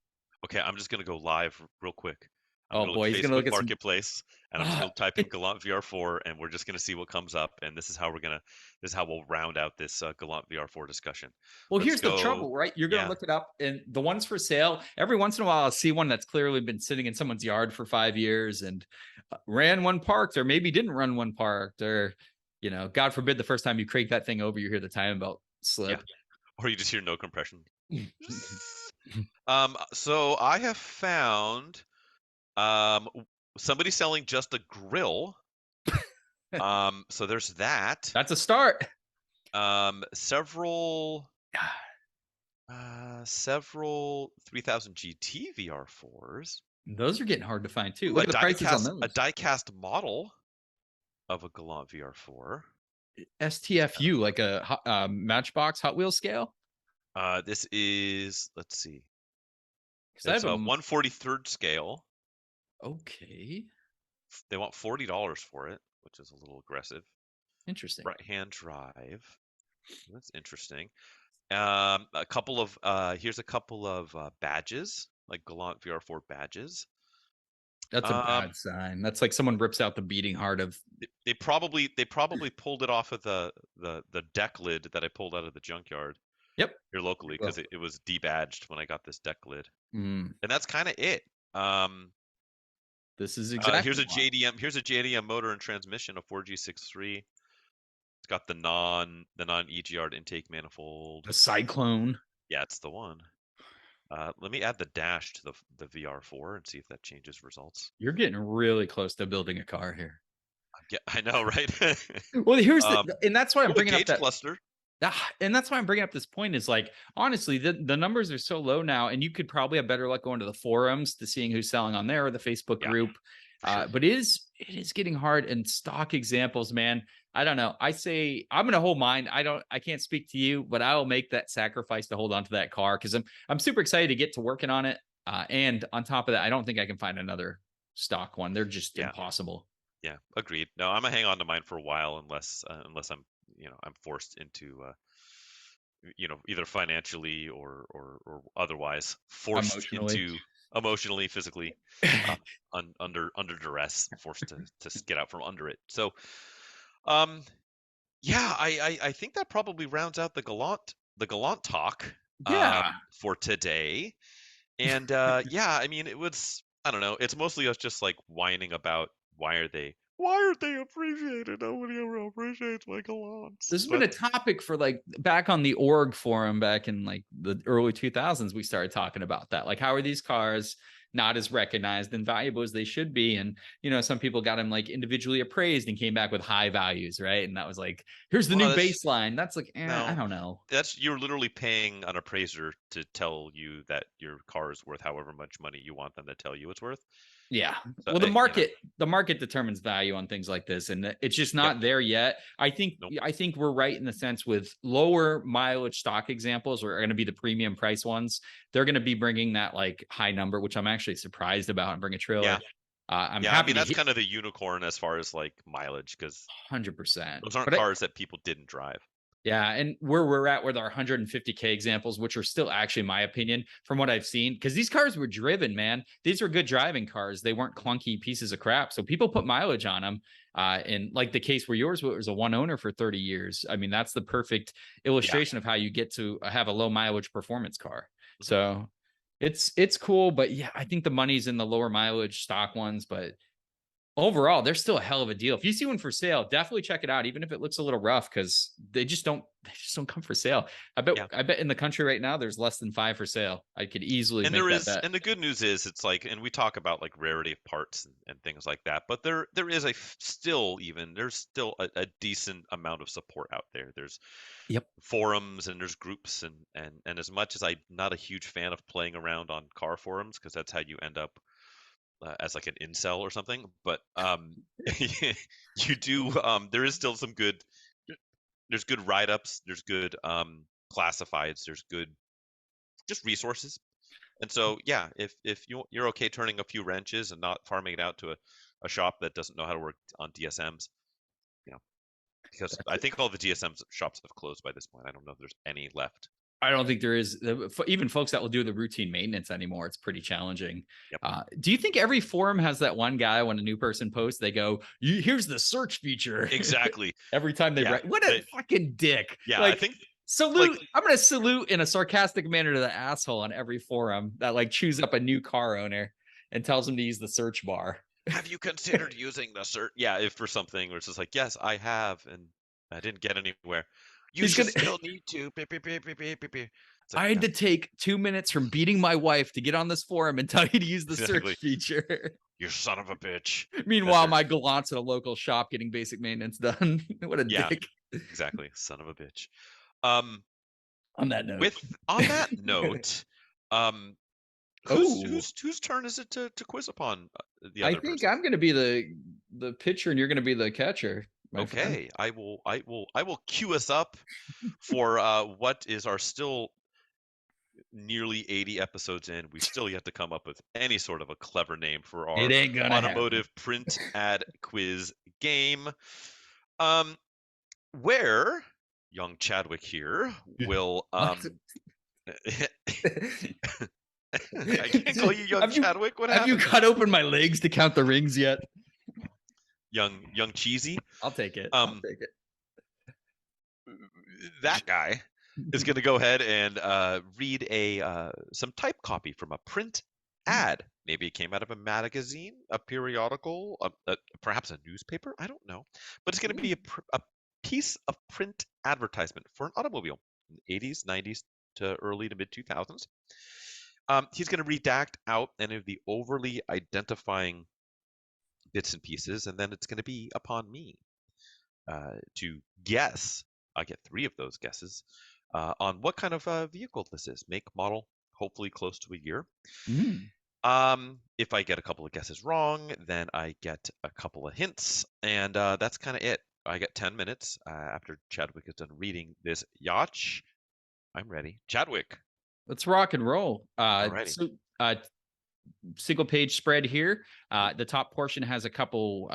Okay, I'm just gonna go live real quick. I'm Oh gonna look boy, he's gonna look Facebook at some. Marketplace, and I'm just gonna type in Galant VR4, and we're just gonna see what comes up. And this is how we'll round out this Galant VR4 discussion. Well, Let's here's the go. trouble, right? You're gonna Yeah. look it up, and the ones for sale. Every once in a while, I'll see one that's clearly been sitting in someone's yard for 5 years and ran one parked, or maybe didn't run one parked, or God forbid, the first time you crank that thing over, you hear the timing belt slip. Yeah. Or you just hear no compression. So I have found somebody selling just a grill. So there's that. That's a start. Several 3000 GT VR4s. Those are getting hard to find too. Ooh, Look at the prices on those. a die-cast model of a Galant VR4. STFU, like a Matchbox Hot Wheels scale. This is, let's see. I It's have a 1/43rd scale. Okay. They want $40 for it, which is a little aggressive. Interesting. Right-hand drive. That's interesting. Here's a couple of badges, like Galant VR4 badges. That's a bad sign. That's like someone rips out the beating heart of. They probably pulled it off of the deck lid that I pulled out of the junkyard. Yep. Here locally, because it was debadged when I got this deck lid. And that's kind of it. This is exactly. Here's a JDM motor and transmission, a 4G63. It's got the non EGR intake manifold. The Cyclone. Yeah, it's the one. Let me add the dash to the VR4 and see if that changes results. You're getting really close to building a car here. Yeah, I know, right? Well, here's and that's why I'm bringing up that cluster. And that's why I'm bringing up this point is like, honestly, the numbers are so low now, and you could probably have better luck going to the forums to seeing who's selling on there or the Facebook group. Sure. But it is getting hard. And stock examples, man, I don't know. I say I'm going to hold mine. I can't speak to you, but I'll make that sacrifice to hold on to that car because I'm super excited to get to working on it. And on top of that, I don't think I can find another stock one. They're just impossible. Yeah, agreed. No, I'm gonna hang on to mine for a while unless I'm I'm forced into either financially or otherwise forced into emotionally, physically, under duress, forced to get out from under it. So yeah, I think that probably rounds out the Galant talk for today. And yeah, I mean, it was, I don't know, it's mostly us just like whining about why aren't they appreciated? Nobody ever appreciates my Galants. This has been a topic for like back on the org forum back in like the early 2000s. We started talking about that. Like, how are these cars not as recognized and valuable as they should be? And, some people got them like individually appraised and came back with high values, right? And that was like, here's the new baseline. That's like, no, I don't know. You're literally paying an appraiser to tell you that your car is worth however much money you want them to tell you it's worth. Yeah. So, well, the market determines value on things like this, and it's just not there yet. I think we're right in the sense with lower mileage stock examples are going to be the premium price ones. They're going to be bringing that like high number, which I'm actually surprised about, and bring a trailer. Yeah. I'm happy. I mean, that's kind of the unicorn as far as like mileage, because 100%. Those aren't cars that people didn't drive. Yeah, and where we're at with our 150K examples, which are still actually, in my opinion, from what I've seen, because these cars were driven, man. These were good driving cars. They weren't clunky pieces of crap. So people put mileage on them. And like the case where yours was a one owner for 30 years. I mean, that's the perfect illustration of how you get to have a low mileage performance car. So it's cool. But yeah, I think the money's in the lower mileage stock ones. But overall, they're still a hell of a deal. If you see one for sale, definitely check it out, even if it looks a little rough, because they just don't come for sale. I bet in the country right now there's less than 5 for sale. I could easily And make there that is, bet. and the good news is, it's like, and we talk about like rarity of parts and things like that, but there is there's still a decent amount of support out there. There's Yep. forums and there's groups, and as much as I'm not a huge fan of playing around on car forums, because that's how you end up as like an incel or something, but you do, there is still some good, there's good write-ups, there's good classifieds, there's good just resources. And so, yeah, if you're okay turning a few wrenches and not farming it out to a shop that doesn't know how to work on DSMs, you know, because I think all the DSM shops have closed by this point. I don't know if there's any left. I don't think there is, even folks that will do the routine maintenance anymore. It's pretty challenging. Yep. Do you think every forum has that one guy when a new person posts, they go, here's the search feature? Exactly. Every time they write, what a fucking dick. Yeah, like, I think salute. I'm going to salute in a sarcastic manner to the asshole on every forum that like chews up a new car owner and tells them to use the search bar. Have you considered using the search? Yeah, if for something where it's just like, yes, I have, and I didn't get anywhere. You still need to. Like, I had to take 2 minutes from beating my wife to get on this forum and tell you to use the exactly. search feature. You son of a bitch. Meanwhile, my Galant's at a local shop getting basic maintenance done. What a dick. Exactly. Son of a bitch. On that note, whose turn is it to quiz upon the other person? I'm going to be the pitcher and you're going to be the catcher. Okay, friend. I will cue us up for what is our still nearly 80 episodes in. We've still yet to come up with any sort of a clever name for our automotive print ad quiz game. Where young Chadwick here will I can't call you young Chadwick. What happened? Have you cut open my legs to count the rings yet? Young cheesy. I'll take it. That guy is going to go ahead and read some type copy from a print ad. Maybe it came out of a magazine, a periodical, perhaps a newspaper. I don't know, but it's going to be a piece of print advertisement for an automobile in the 80s, 90s to early to mid 2000s. He's going to redact out any of the overly identifying bits and pieces, and then it's going to be upon me to guess. I get 3 of those guesses on what kind of vehicle this is, make, model, hopefully close to a year. If I get a couple of guesses wrong, then I get a couple of hints, and that's kind of it. I get 10 minutes after Chadwick is done reading this yatch. I'm ready. Chadwick. Let's rock and roll. Alrighty. So, single page spread here. The top portion has a couple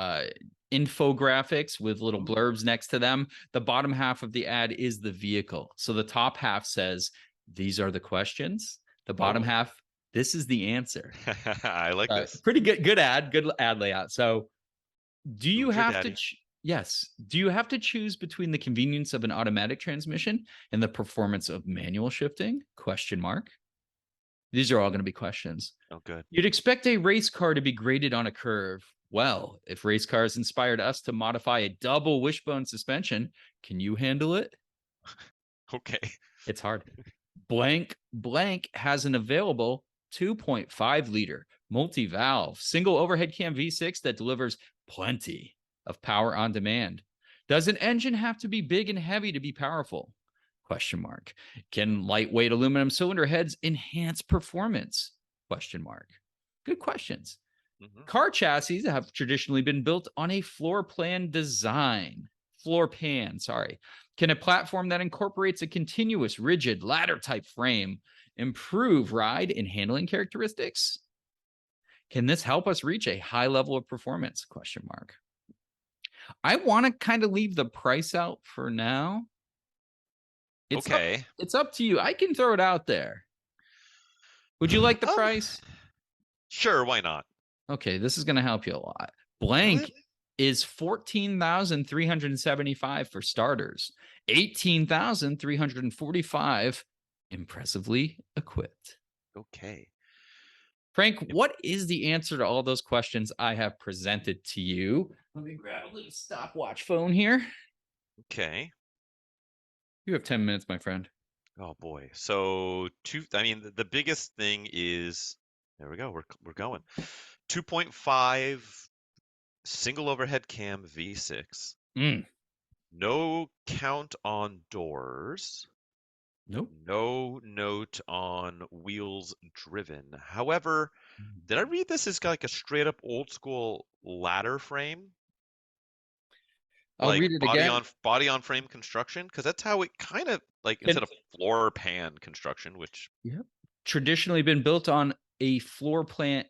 infographics with little blurbs next to them. The bottom half of the ad is the vehicle. So the top half says, these are the questions. The bottom half, this is the answer. I like this. Pretty good ad layout. So do you have to... Yes. Do you have to choose between the convenience of an automatic transmission and the performance of manual shifting? ? These are all going to be questions. Oh, good. You'd expect a race car to be graded on a curve. Well, if race cars inspired us to modify a double wishbone suspension, can you handle it? Okay. It's hard. Blank has an available 2.5 liter multi-valve single overhead cam V6 that delivers plenty of power on demand. Does an engine have to be big and heavy to be powerful? ? Can lightweight aluminum cylinder heads enhance performance? ? Good questions. Car chassis have traditionally been built on a floor pan, sorry. Can a platform that incorporates a continuous, rigid, ladder-type frame improve ride and handling characteristics? Can this help us reach a high level of performance? ? I want to kind of leave the price out for now. It's up to you. I can throw it out there. Would you like the price? Sure, why not? Okay, this is going to help you a lot. Blank is $14,375 for starters. $18,345 impressively equipped. Okay. Frank, what is the answer to all those questions I have presented to you? Let me grab a little stopwatch phone here. Okay. You have 10 minutes, my friend. Oh boy. So the biggest thing is, there we go. We're going. 2.5 single overhead cam V6. Mm. No count on doors. Nope. No note on wheels driven. However, did I read this as like a straight up old school ladder frame? I'll Like read it again. body on frame construction? Because that's how it kind of like, instead of floor pan construction, which Yep. Traditionally been built on a floor pan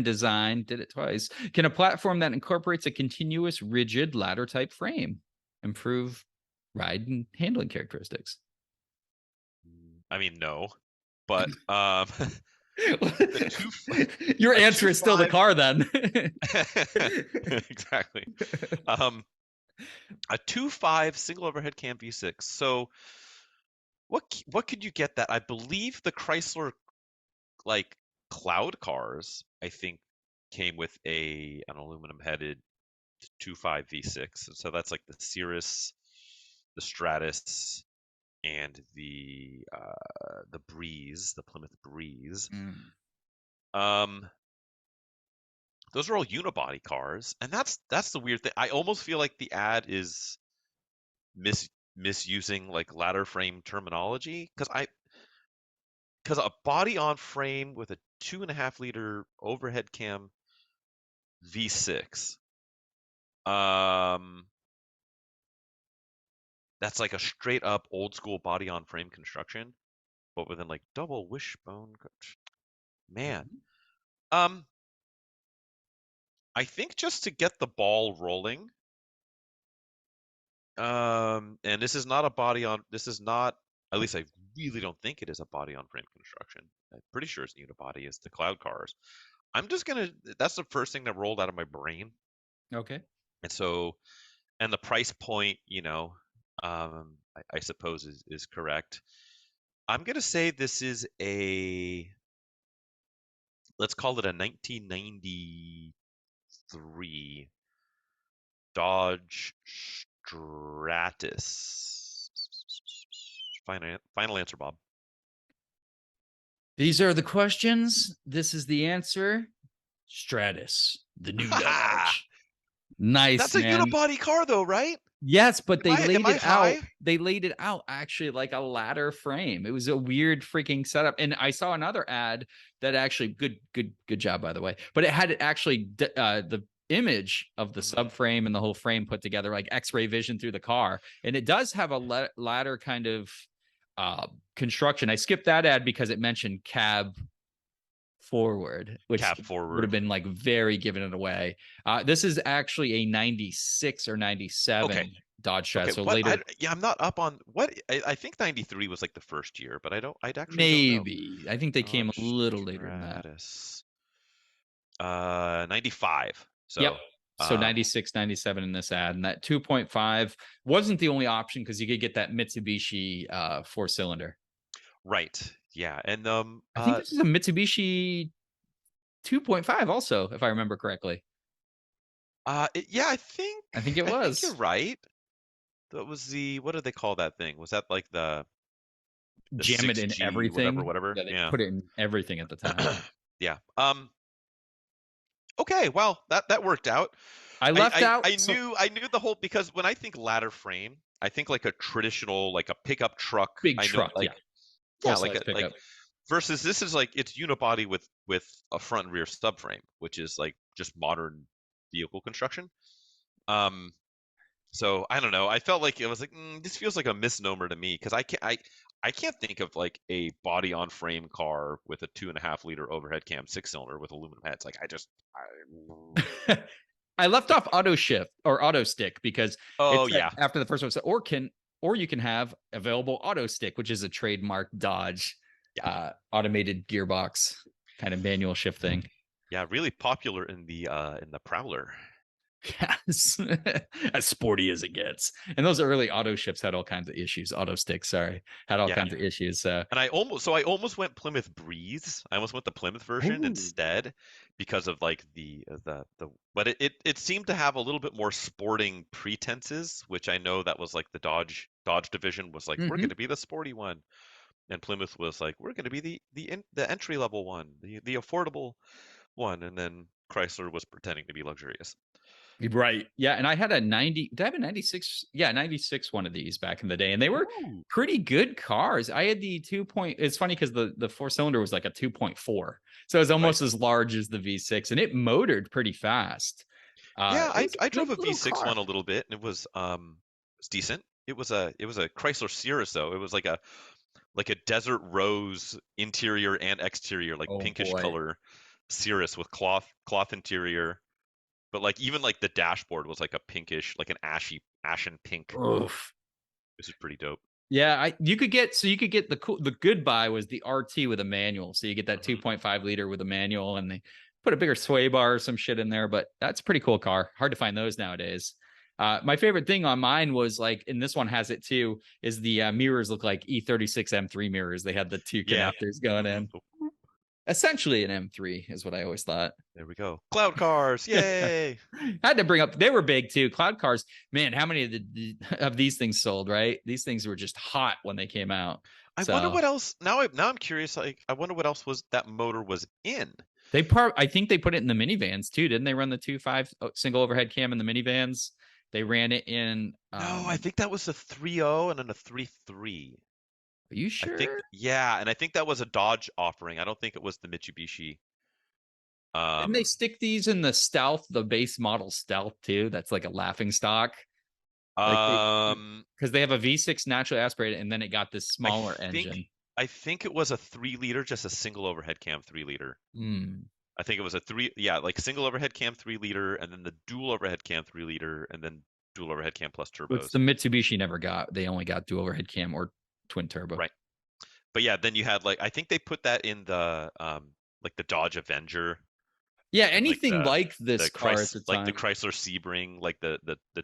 design, did it twice, can a platform that incorporates a continuous rigid ladder type frame improve ride and handling characteristics? I mean no, but Your a answer is still the 2.5 car then. exactly. Um, a 2.5 single overhead cam V6. So what could you get that? I believe the Chrysler like cloud cars, I think, came with an aluminum headed 2.5 V6. And so that's like the Cirrus, the Stratus, and the Breeze, the Plymouth Breeze. Um, those are all unibody cars, and that's the weird thing. I almost feel like the ad is misusing like ladder frame terminology, because a body on frame with a 2.5 liter overhead cam V6, that's like a straight up old school body on frame construction, but within like double wishbone. Man, um, I think just to get the ball rolling, and this is not a body on. This is not. At least I really don't think it is a body on frame construction. I'm pretty sure it's unibody. It's the cloud cars. I'm just gonna. That's the first thing that rolled out of my brain. Okay. And so, and the price point, I suppose is correct. I'm gonna say this is let's call it a 1993 Dodge Stratus. Final answer, Bob. These are the questions. This is the answer. Stratus, the new Dodge. Nice, That's a man. unibody car, though, right? Yes, but they laid it out. High? They laid it out actually like a ladder frame. It was a weird freaking setup. And I saw another ad that actually good job, by the way. But it had actually the image of the subframe and the whole frame put together, like X-ray vision through the car. And it does have a ladder kind of construction. I skipped that ad because it mentioned cab forward, which would have been like very giving it away. This is actually a 96 or 97 Dodge Strat. So later, I'm not up on what I think 93 was like the first year, but I'd actually maybe don't know. I think they came a little later than that. 95. So yep. So 96, 97 in this ad, and that 2.5 wasn't the only option because you could get that Mitsubishi 4-cylinder. Right. Yeah. And I think this is a Mitsubishi 2.5 also, if I remember correctly. Yeah, I think it was. I think you're right. That was what did they call that thing? Was that like the jam it in everything? Whatever. Yeah, they put it in everything at the time. Yeah. Okay, well, that worked out. I left out. I knew the whole, because when I think ladder frame, I think like a traditional, like a pickup truck. Big truck, like, yeah. Yeah, like versus this is like it's unibody with a front and rear subframe, which is like just modern vehicle construction. So I don't know. I felt like it was like this feels like a misnomer to me, because I can't think of like a body on frame car with a 2.5 liter overhead cam 6-cylinder with aluminum heads. Like I left off auto shift or auto stick because after the first one, or you can have available auto stick, which is a trademark Dodge automated gearbox kind of manual shift thing. Yeah, really popular in the Prowler. Yes. As sporty as it gets. And those early auto ships had all kinds of issues. Auto sticks, sorry, had all Yeah. kinds of issues. So And I almost went Plymouth Breeze. I almost went the Plymouth version Ooh. instead because of like but it seemed to have a little bit more sporting pretenses, which I know that was like the Dodge division was like, we're Mhm. going to be the sporty one. And Plymouth was like, we're going to be the entry level one, the affordable one, and then Chrysler was pretending to be luxurious. Right. Yeah. And I had a 90. Did I have a 96? Yeah, 96 one of these back in the day. And they were Ooh. pretty good cars. I had the 2 point. It's funny because the four cylinder was like a 2.4. So it was Right. almost as large as the V6 and it motored pretty fast. Yeah, It I was a I good drove a little V6 car. one a little bit, and it was decent. It was a Chrysler Cirrus though. It was like a desert rose interior and exterior, like Oh pinkish boy. color Cirrus with cloth interior. But like even like the dashboard was like a pinkish, like an ashen pink. Oof. This is pretty dope. Yeah, you could get the good buy was the RT with a manual. So you get that Hmm. 2.5 liter with a manual and they put a bigger sway bar or some shit in there, but that's a pretty cool car. Hard to find those nowadays. My favorite thing on mine was like, and this one has it too, is the mirrors look like E36 M3 mirrors. They had the two Yeah. connectors going Hmm. in. Essentially an M3 is what I always thought. There we go. Cloud cars, yay! I had to bring up they were big too. Cloud cars, man, how many of these things sold, right? These things were just hot when they came out. I wonder So what else. Now I'm curious. Like, I wonder what else was that motor was in. I think they put it in the minivans too. Didn't they run the 2.5 single overhead cam in the minivans? They ran it in No, I think that was a 3.0 and then a 3.3. are you I think, sure? yeah, and I think that was a Dodge offering. I don't think it was the Mitsubishi. Didn't they Um, stick these in the stealth, the base model stealth too? That's like a laughing stock. Like they um, because they have a V6 naturally aspirated and then it got this I smaller think engine. I think it was a 3 liter, just a single overhead cam 3 liter. Hmm. I think it was a yeah, like single overhead cam 3 liter, and then the dual overhead cam 3 liter, and then dual overhead cam plus Which turbos. the Mitsubishi never got. They only got dual overhead cam or twin turbo. Right. But yeah, then you had like I think they put that in the like the Dodge Avenger Yeah, and like anything like the this car at Chrysler the like the time. Chrysler Sebring, like the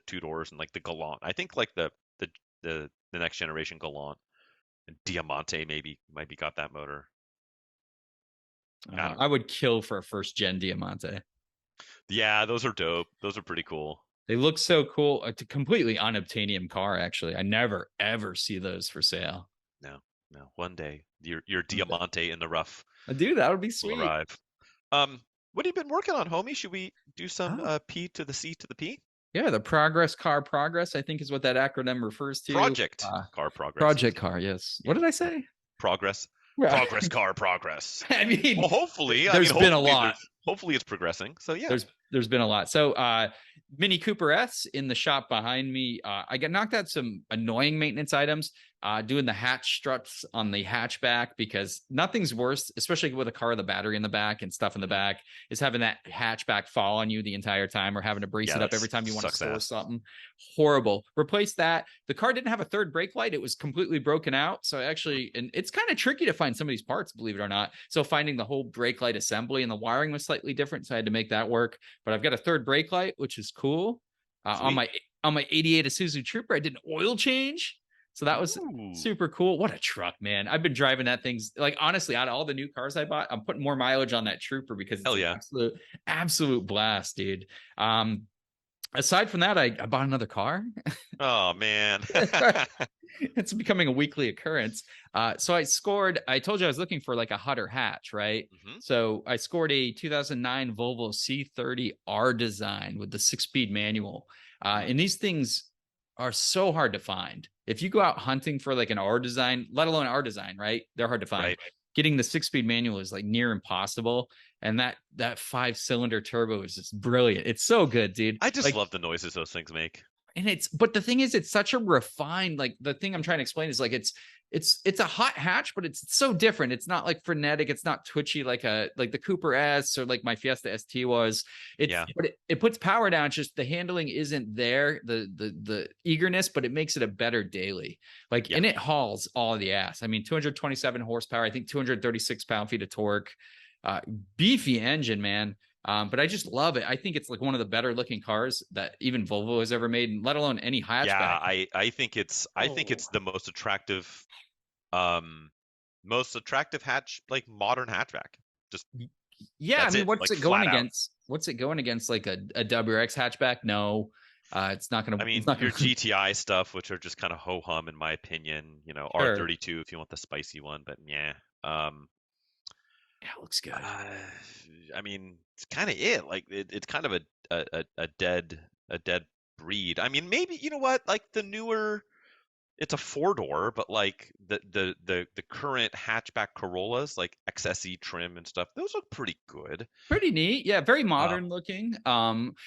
two doors and like the Galant. I think like the the next generation Galant and Diamante maybe got that motor. I don't I know. would kill for a first gen Diamante. Yeah, those are dope. Those are pretty cool. They look so cool. It's a completely unobtainium car, actually. I never ever see those for sale. No, no. One day your Diamante in the rough Dude, that would be will sweet. arrive. What have you been working on, homie? Should we do some Oh, P to the C to the P? yeah, the progress car progress, I think is what that acronym refers to. Project car progress. Project car, yes. What Yeah. did I say? Progress. Well, Progress car progress. I mean, Well, hopefully, there's been a lot. hopefully it's progressing. So yeah. There's been a lot. So Mini Cooper S in the shop behind me. I got knocked out some annoying maintenance items. Doing the hatch struts on the hatchback because nothing's worse, especially with a car with a battery in the back and stuff in the Mhm. back, is having that hatchback fall on you the entire time or having to brace Yeah, it up that every time you want to sucks store ass. something. Horrible. Replace that. The car didn't have a third brake light. It was completely broken out. So actually, and it's kind of tricky to find some of these parts, believe it or not. So finding the whole brake light assembly and the wiring was slightly different. So I had to make that work. But I've got a third brake light, which is cool. On Sweet. my 88 Isuzu Trooper, I did an oil change. So that was Ooh. super cool. What a truck, man. I've been driving that thing's like honestly, out of all the new cars I bought, I'm putting more mileage on that Trooper because it's Hell an yeah. absolute blast, dude. Aside from that, I bought another car. Oh man. It's becoming a weekly occurrence. So I told you I was looking for like a Hutter hatch, right? Hmm. So I scored a 2009 Volvo C30 R design with the 6-speed manual. And these things are so hard to find. If you go out hunting for like an R design, let alone R design, right? They're hard to find. Right. Getting the 6-speed manual is like near impossible. And that 5-cylinder turbo is just brilliant. It's so good, dude. I just Like, love the noises those things make. and but the thing is it's such a refined, like the thing I'm trying to explain is like it's a hot hatch, but it's so different. It's not like frenetic, it's not twitchy like the Cooper S or like my Fiesta ST was. Yeah. But it puts power down. It's just the handling isn't there, the eagerness, but it makes it a better daily. Like, Yeah. and it hauls all of the ass. I mean, 227 horsepower, I think 236 pound-feet of torque. Beefy engine, man. But I just love it. I think it's like one of the better looking cars that even Volvo has ever made, let alone any hatchback. Yeah, I think it's the most attractive like modern hatchback. Just Yeah, I that's mean, it, what's like it going flat out. against? What's it going against? Like a WRX hatchback? No, it's not gonna. I It's mean, not your gonna. GTI stuff, which are just kind of ho hum in my opinion. Sure. R32 if you want the spicy one, but yeah. Yeah, it looks good. Uh, I mean, it's kind of it. Like it's kind of a dead breed. I mean, maybe you know what? Like the newer, it's a four door, but like the current hatchback Corollas, like XSE trim and stuff, those look pretty good. Pretty neat. Yeah, very modern Um, looking.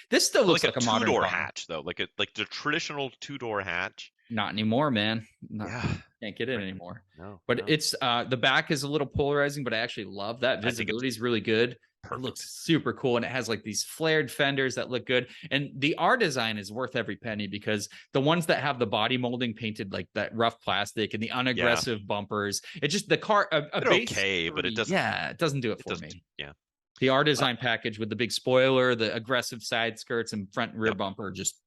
This still but looks like a like a two modern door car. hatch though, like the traditional two door hatch. Not anymore, man. Not Yeah, can't get in right. anymore. No, But no. it's the back is a little polarizing, but I actually love that. I think it's Visibility is really good. It looks perfect. super cool, and it has like these flared fenders that look good. And the R design is worth every penny because the ones that have the body molding painted like that rough plastic and the Yeah, unaggressive bumpers, it just the car a they're base okay, but 30, yeah, it doesn't do it it for doesn't. me. Yeah. The R I, design package with the big spoiler, the aggressive side skirts, and front and rear yep. bumper just.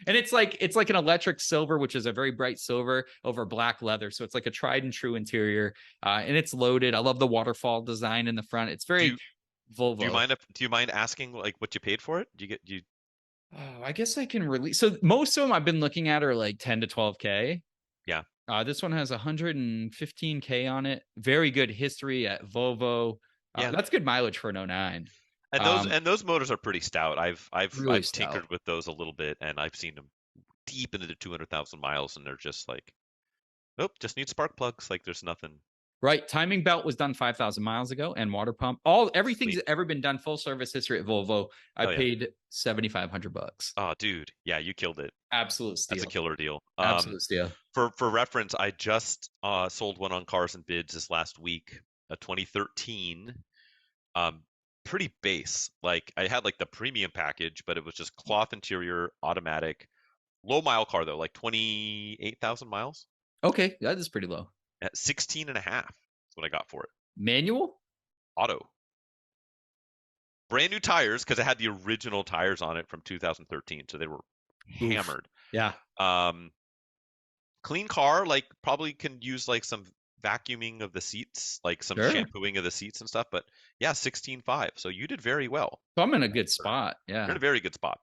And it's like an electric silver, which is a very bright silver over black leather. So it's like a tried and true interior, and it's loaded. I love the waterfall design in the front. It's Do very you Volvo. do you mind asking like what you paid for it? Do you? Oh, I guess I can release. So most of them I've been looking at are like 10 to 12K. Yeah. This one has 115K on it. Very good history at Volvo. Yeah. That's good mileage for an '09. And those motors are pretty stout. Really I've stout. tinkered with those a little bit, and I've seen them deep into the 200,000 miles, and they're just like, nope, just need spark plugs. Like there's nothing. Right. Timing belt was done 5,000 miles ago and water pump. Everything's Sweet. ever been done full service history at Volvo. I Oh yeah. paid $7,500. Oh dude, yeah, you killed it. Absolute That's a steal. killer deal. Absolute steal. For reference, I just sold one on Cars and Bids this last week, a 2013. Um, Pretty base. Like I had like the premium package, but it was just cloth interior, automatic, low mile car though, like 28,000 miles Okay. That is pretty low. at 16 and a half. That's what I got for it. Manual? Auto. Brand new tires because it had the original tires on it from 2013, so they were Oof. hammered. Yeah. Um, Clean car, like probably can use like some vacuuming of the seats, like some Sure. shampooing of the seats and stuff. But yeah, 16.5. So you did very well. So I'm in a good For- spot. You're in Yeah. a very good spot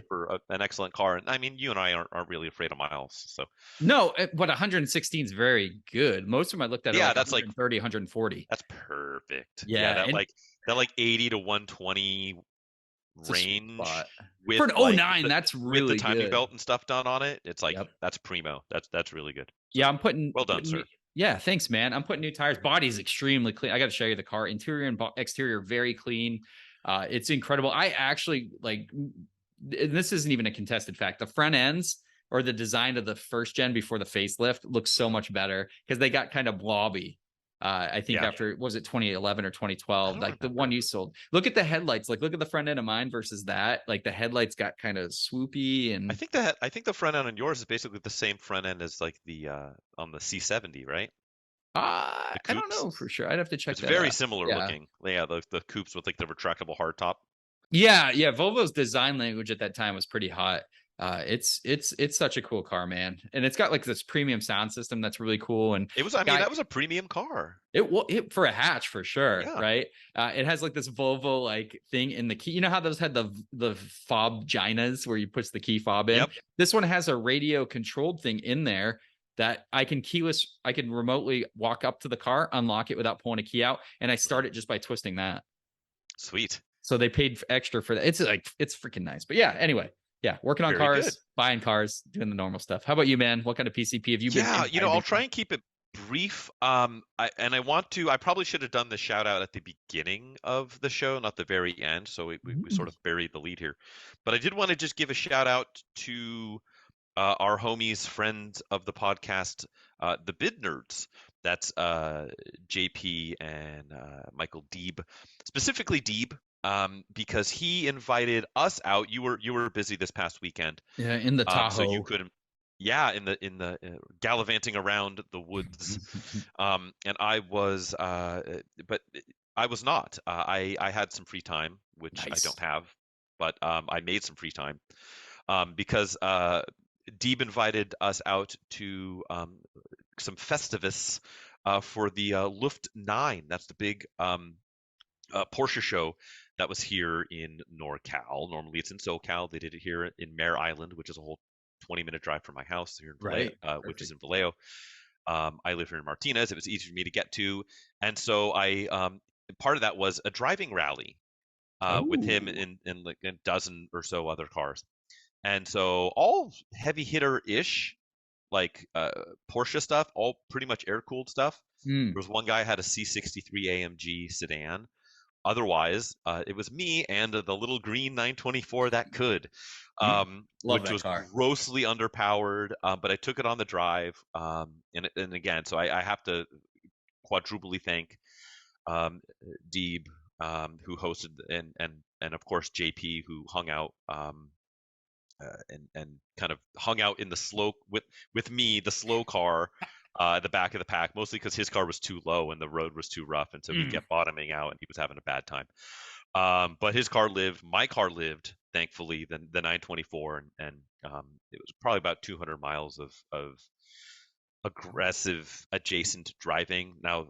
for an excellent car. And I mean, you and I aren't really afraid of miles. So No, but 116 is very good. Most of them I looked at are yeah, like that's like 130, 140. that's perfect. Yeah, Yeah. And that like 80 to 120 it's a sweet range spot. with For an like '09, that's with the really timing good. belt and stuff done on it. It's like Yep. that's primo. That's really good. So Yeah, I'm putting, well done, sir. yeah, thanks, man. I'm putting new tires. Body's extremely clean. I got to show you the car. Interior and exterior very clean. It's incredible. I actually like. And this isn't even a contested fact. The front ends or the design of the first gen before the facelift looks so much better because they got kind of blobby. I think Yeah. after was it 2011 or I 2012, don't like the remember. one you sold. Look at the headlights. Like look at the front end of mine versus that. Like the headlights got kind of swoopy and I think the front end on yours is basically the same front end as like the on the C70, right? The I don't coupes. know for sure. I'd have to check It's that very out. similar Yeah. looking. Yeah, the coupes with like the retractable hardtop. Yeah, yeah. Volvo's design language at that time was pretty hot. It's such a cool car, man, and it's got like this premium sound system that's really cool. And It was, I mean, guy, that was a premium car. it for a hatch for sure, Yeah. right? It has like this Volvo like thing in the key. You know how those had the fob ginas where you push the key fob in. Yep. This one has a radio controlled thing in there that I can keyless. I can remotely walk up to the car, unlock it without pulling a key out, and I start it just by twisting that. Sweet. So they paid extra for that. It's like it's freaking nice. But yeah, anyway, yeah, working on Very good. cars, buying cars, doing the normal stuff. How about you, man? What kind of PCP have you been? Yeah, in? I'll try and keep it brief. I probably should have done the shout out at the beginning of the show, not the very end. So we sort of buried the lead here. But I did want to just give a shout out to our homies, friends of the podcast, the Bid Nerds. That's JP and Michael Deeb, specifically Deeb, because he invited us out. You were busy this past weekend, Yeah, in the Tahoe. so you couldn't. Yeah, in the gallivanting around the woods, and I was, but I was not. I had some free time, which I Nice. don't have, but I made some free time because Deeb invited us out to some Festivus for the Luft 9. That's the big Porsche show that was here in NorCal. Normally it's in SoCal. They did it here in Mare Island, which is a whole 20-minute drive from my house here in Vallejo, Right. which is Perfect. in Vallejo. I live here in Martinez. It was easy for me to get to, and so I part of that was a driving rally with him Oh, in like a dozen or so other cars, and so all heavy hitter ish, like Porsche stuff, all pretty much air cooled stuff. mm, There was one guy who had a C63 AMG sedan. Otherwise, it was me and the little green 924 that could, mm. Love which that was car. grossly underpowered. But I took it on the drive, and again, so I have to quadruply thank Deeb, who hosted, and of course JP, who hung out and kind of hung out in the slow with me, the slow car, the back of the pack, mostly because his car was too low and the road was too rough, and so he Mm. kept bottoming out and he was having a bad time. But his car lived, my car lived, thankfully, the 924, and it was probably about 200 miles of aggressive adjacent driving. Now,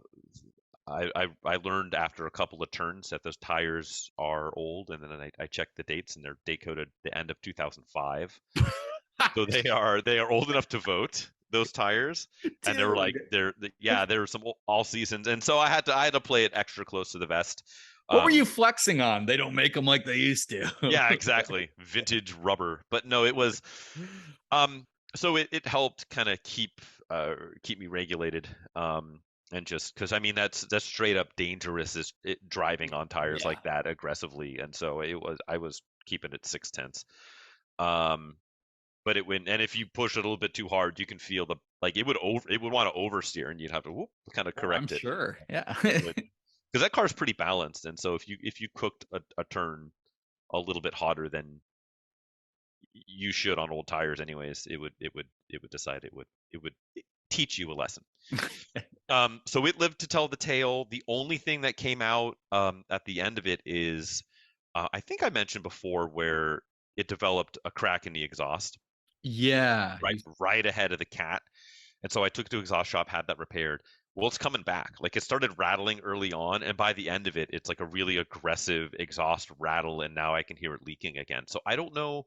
I learned after a couple of turns that those tires are old, and then I checked the dates, and they're date coded the end of 2005. So they are old enough to vote, those tires, and they were like Dude, yeah, there were some all seasons, and so I had to play it extra close to the vest. what were you Um, flexing on? They don't make them like they used to. yeah, exactly, vintage rubber, but no, it was um, so it helped kind of keep me regulated. And just because I mean that's straight up dangerous is driving on tires Yeah. like that aggressively, and so I was keeping it 6/10. Um, but it went, and if you push it a little bit too hard, you can feel the like it would want to oversteer, and you'd have to whoop, kind of Oh, I'm correct it. sure. Yeah. It would, because that car's pretty balanced, and so if you cooked a turn a little bit hotter than you should on old tires, anyways, it would decide it would teach you a lesson. So it lived to tell the tale. The only thing that came out at the end of it is, I think I mentioned before, where it developed a crack in the exhaust, Yeah. right ahead of the cat. And so I took it to exhaust shop, had that repaired. Well, it's coming back. Like it started rattling early on, and by the end of it, it's like a really aggressive exhaust rattle, and now I can hear it leaking again. So I don't know.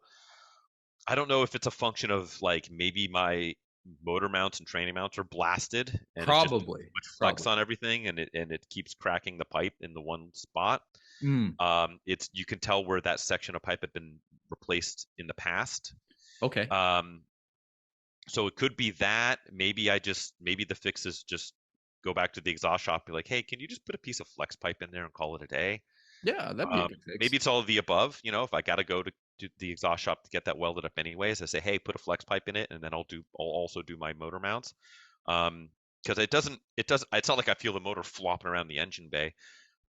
I don't know if it's a function of like maybe my motor mounts and training mounts are blasted, and it's just too Probably. much flex Probably. on everything, and it keeps cracking the pipe in the one spot. Mm. It's you can tell where that section of pipe had been replaced in the past. Okay. Um, so it could be that. Maybe the fix is just go back to the exhaust shop, be like, hey, can you just put a piece of flex pipe in there and call it a day? Yeah, that'd be a good Maybe fix. it's all of the above. If I got to go to the exhaust shop to get that welded up anyways, I say, hey, put a flex pipe in it, and then I'll also do my motor mounts. Because it's not like I feel the motor flopping around the engine bay,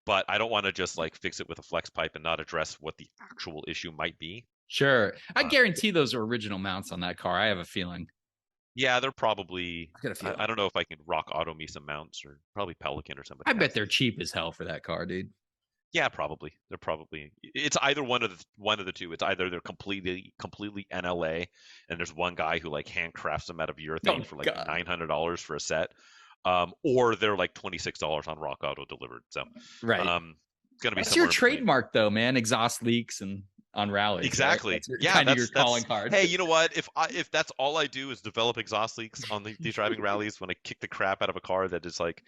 but I don't want to just like fix it with a flex pipe and not address what the actual issue might be. Sure. I Uh, guarantee those are original mounts on that car. I have a feeling. yeah, they're probably. I've got a I feeling. don't know if I can rock auto me some mounts, or probably Pelican or somebody I bet has they're those. cheap as hell for that car, dude. Yeah, probably. They're probably. It's either one of the two. It's either they're completely NLA, and there's one guy who like handcrafts them out of Oh urethane for like God. $900 for a set, or they're like $26 on Rock Auto delivered. So, Right. it's gonna be That's your somewhere in between. trademark though, man. Exhaust leaks and on rallies, right? Exactly. That's your Yeah, kind of your that's. calling card. Hey, you know what? If that's all I do is develop exhaust leaks on these driving rallies when I kick the crap out of a car that is like,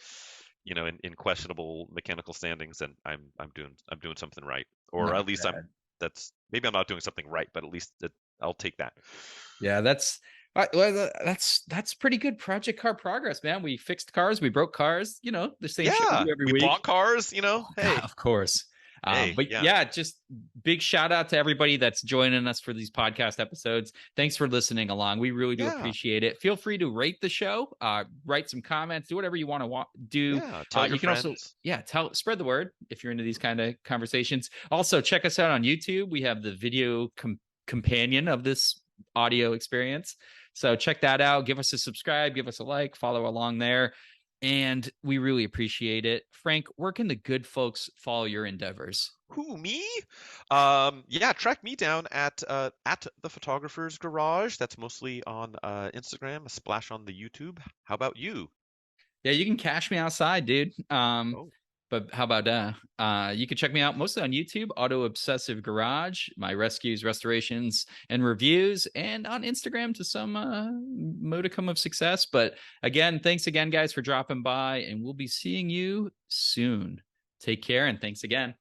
in questionable mechanical standings, then I'm doing something right, or Not at least bad. that's maybe I'm not doing something right, but at least I'll take that. Yeah, that's pretty good project car progress, man. We fixed cars, we broke cars, the same shit we Yeah, do every we week. bought cars. Oh God, Hey, of course. hey, But yeah, yeah, just big shout out to everybody that's joining us for these podcast episodes. Thanks for listening along. We really do yeah, appreciate it. Feel free to rate the show, write some comments, do whatever you want to do. yeah. Tell your You can also, friends. yeah, spread the word if you're into these kind of conversations. Also, check us out on YouTube. We have the video companion of this audio experience. So check that out. Give us a subscribe, give us a like, follow along there. and we really appreciate it. Frank, where can the good folks follow your endeavors? Who, me? Yeah, track me down at the photographer's garage. That's mostly on Instagram, a splash on the YouTube. How about you? Yeah, you can cash me outside, dude. Oh, But how about you can check me out mostly on YouTube, Auto Obsessive Garage, my rescues, restorations, and reviews, and on Instagram to some modicum of success. But again, thanks again, guys, for dropping by, and we'll be seeing you soon. Take care, and thanks again.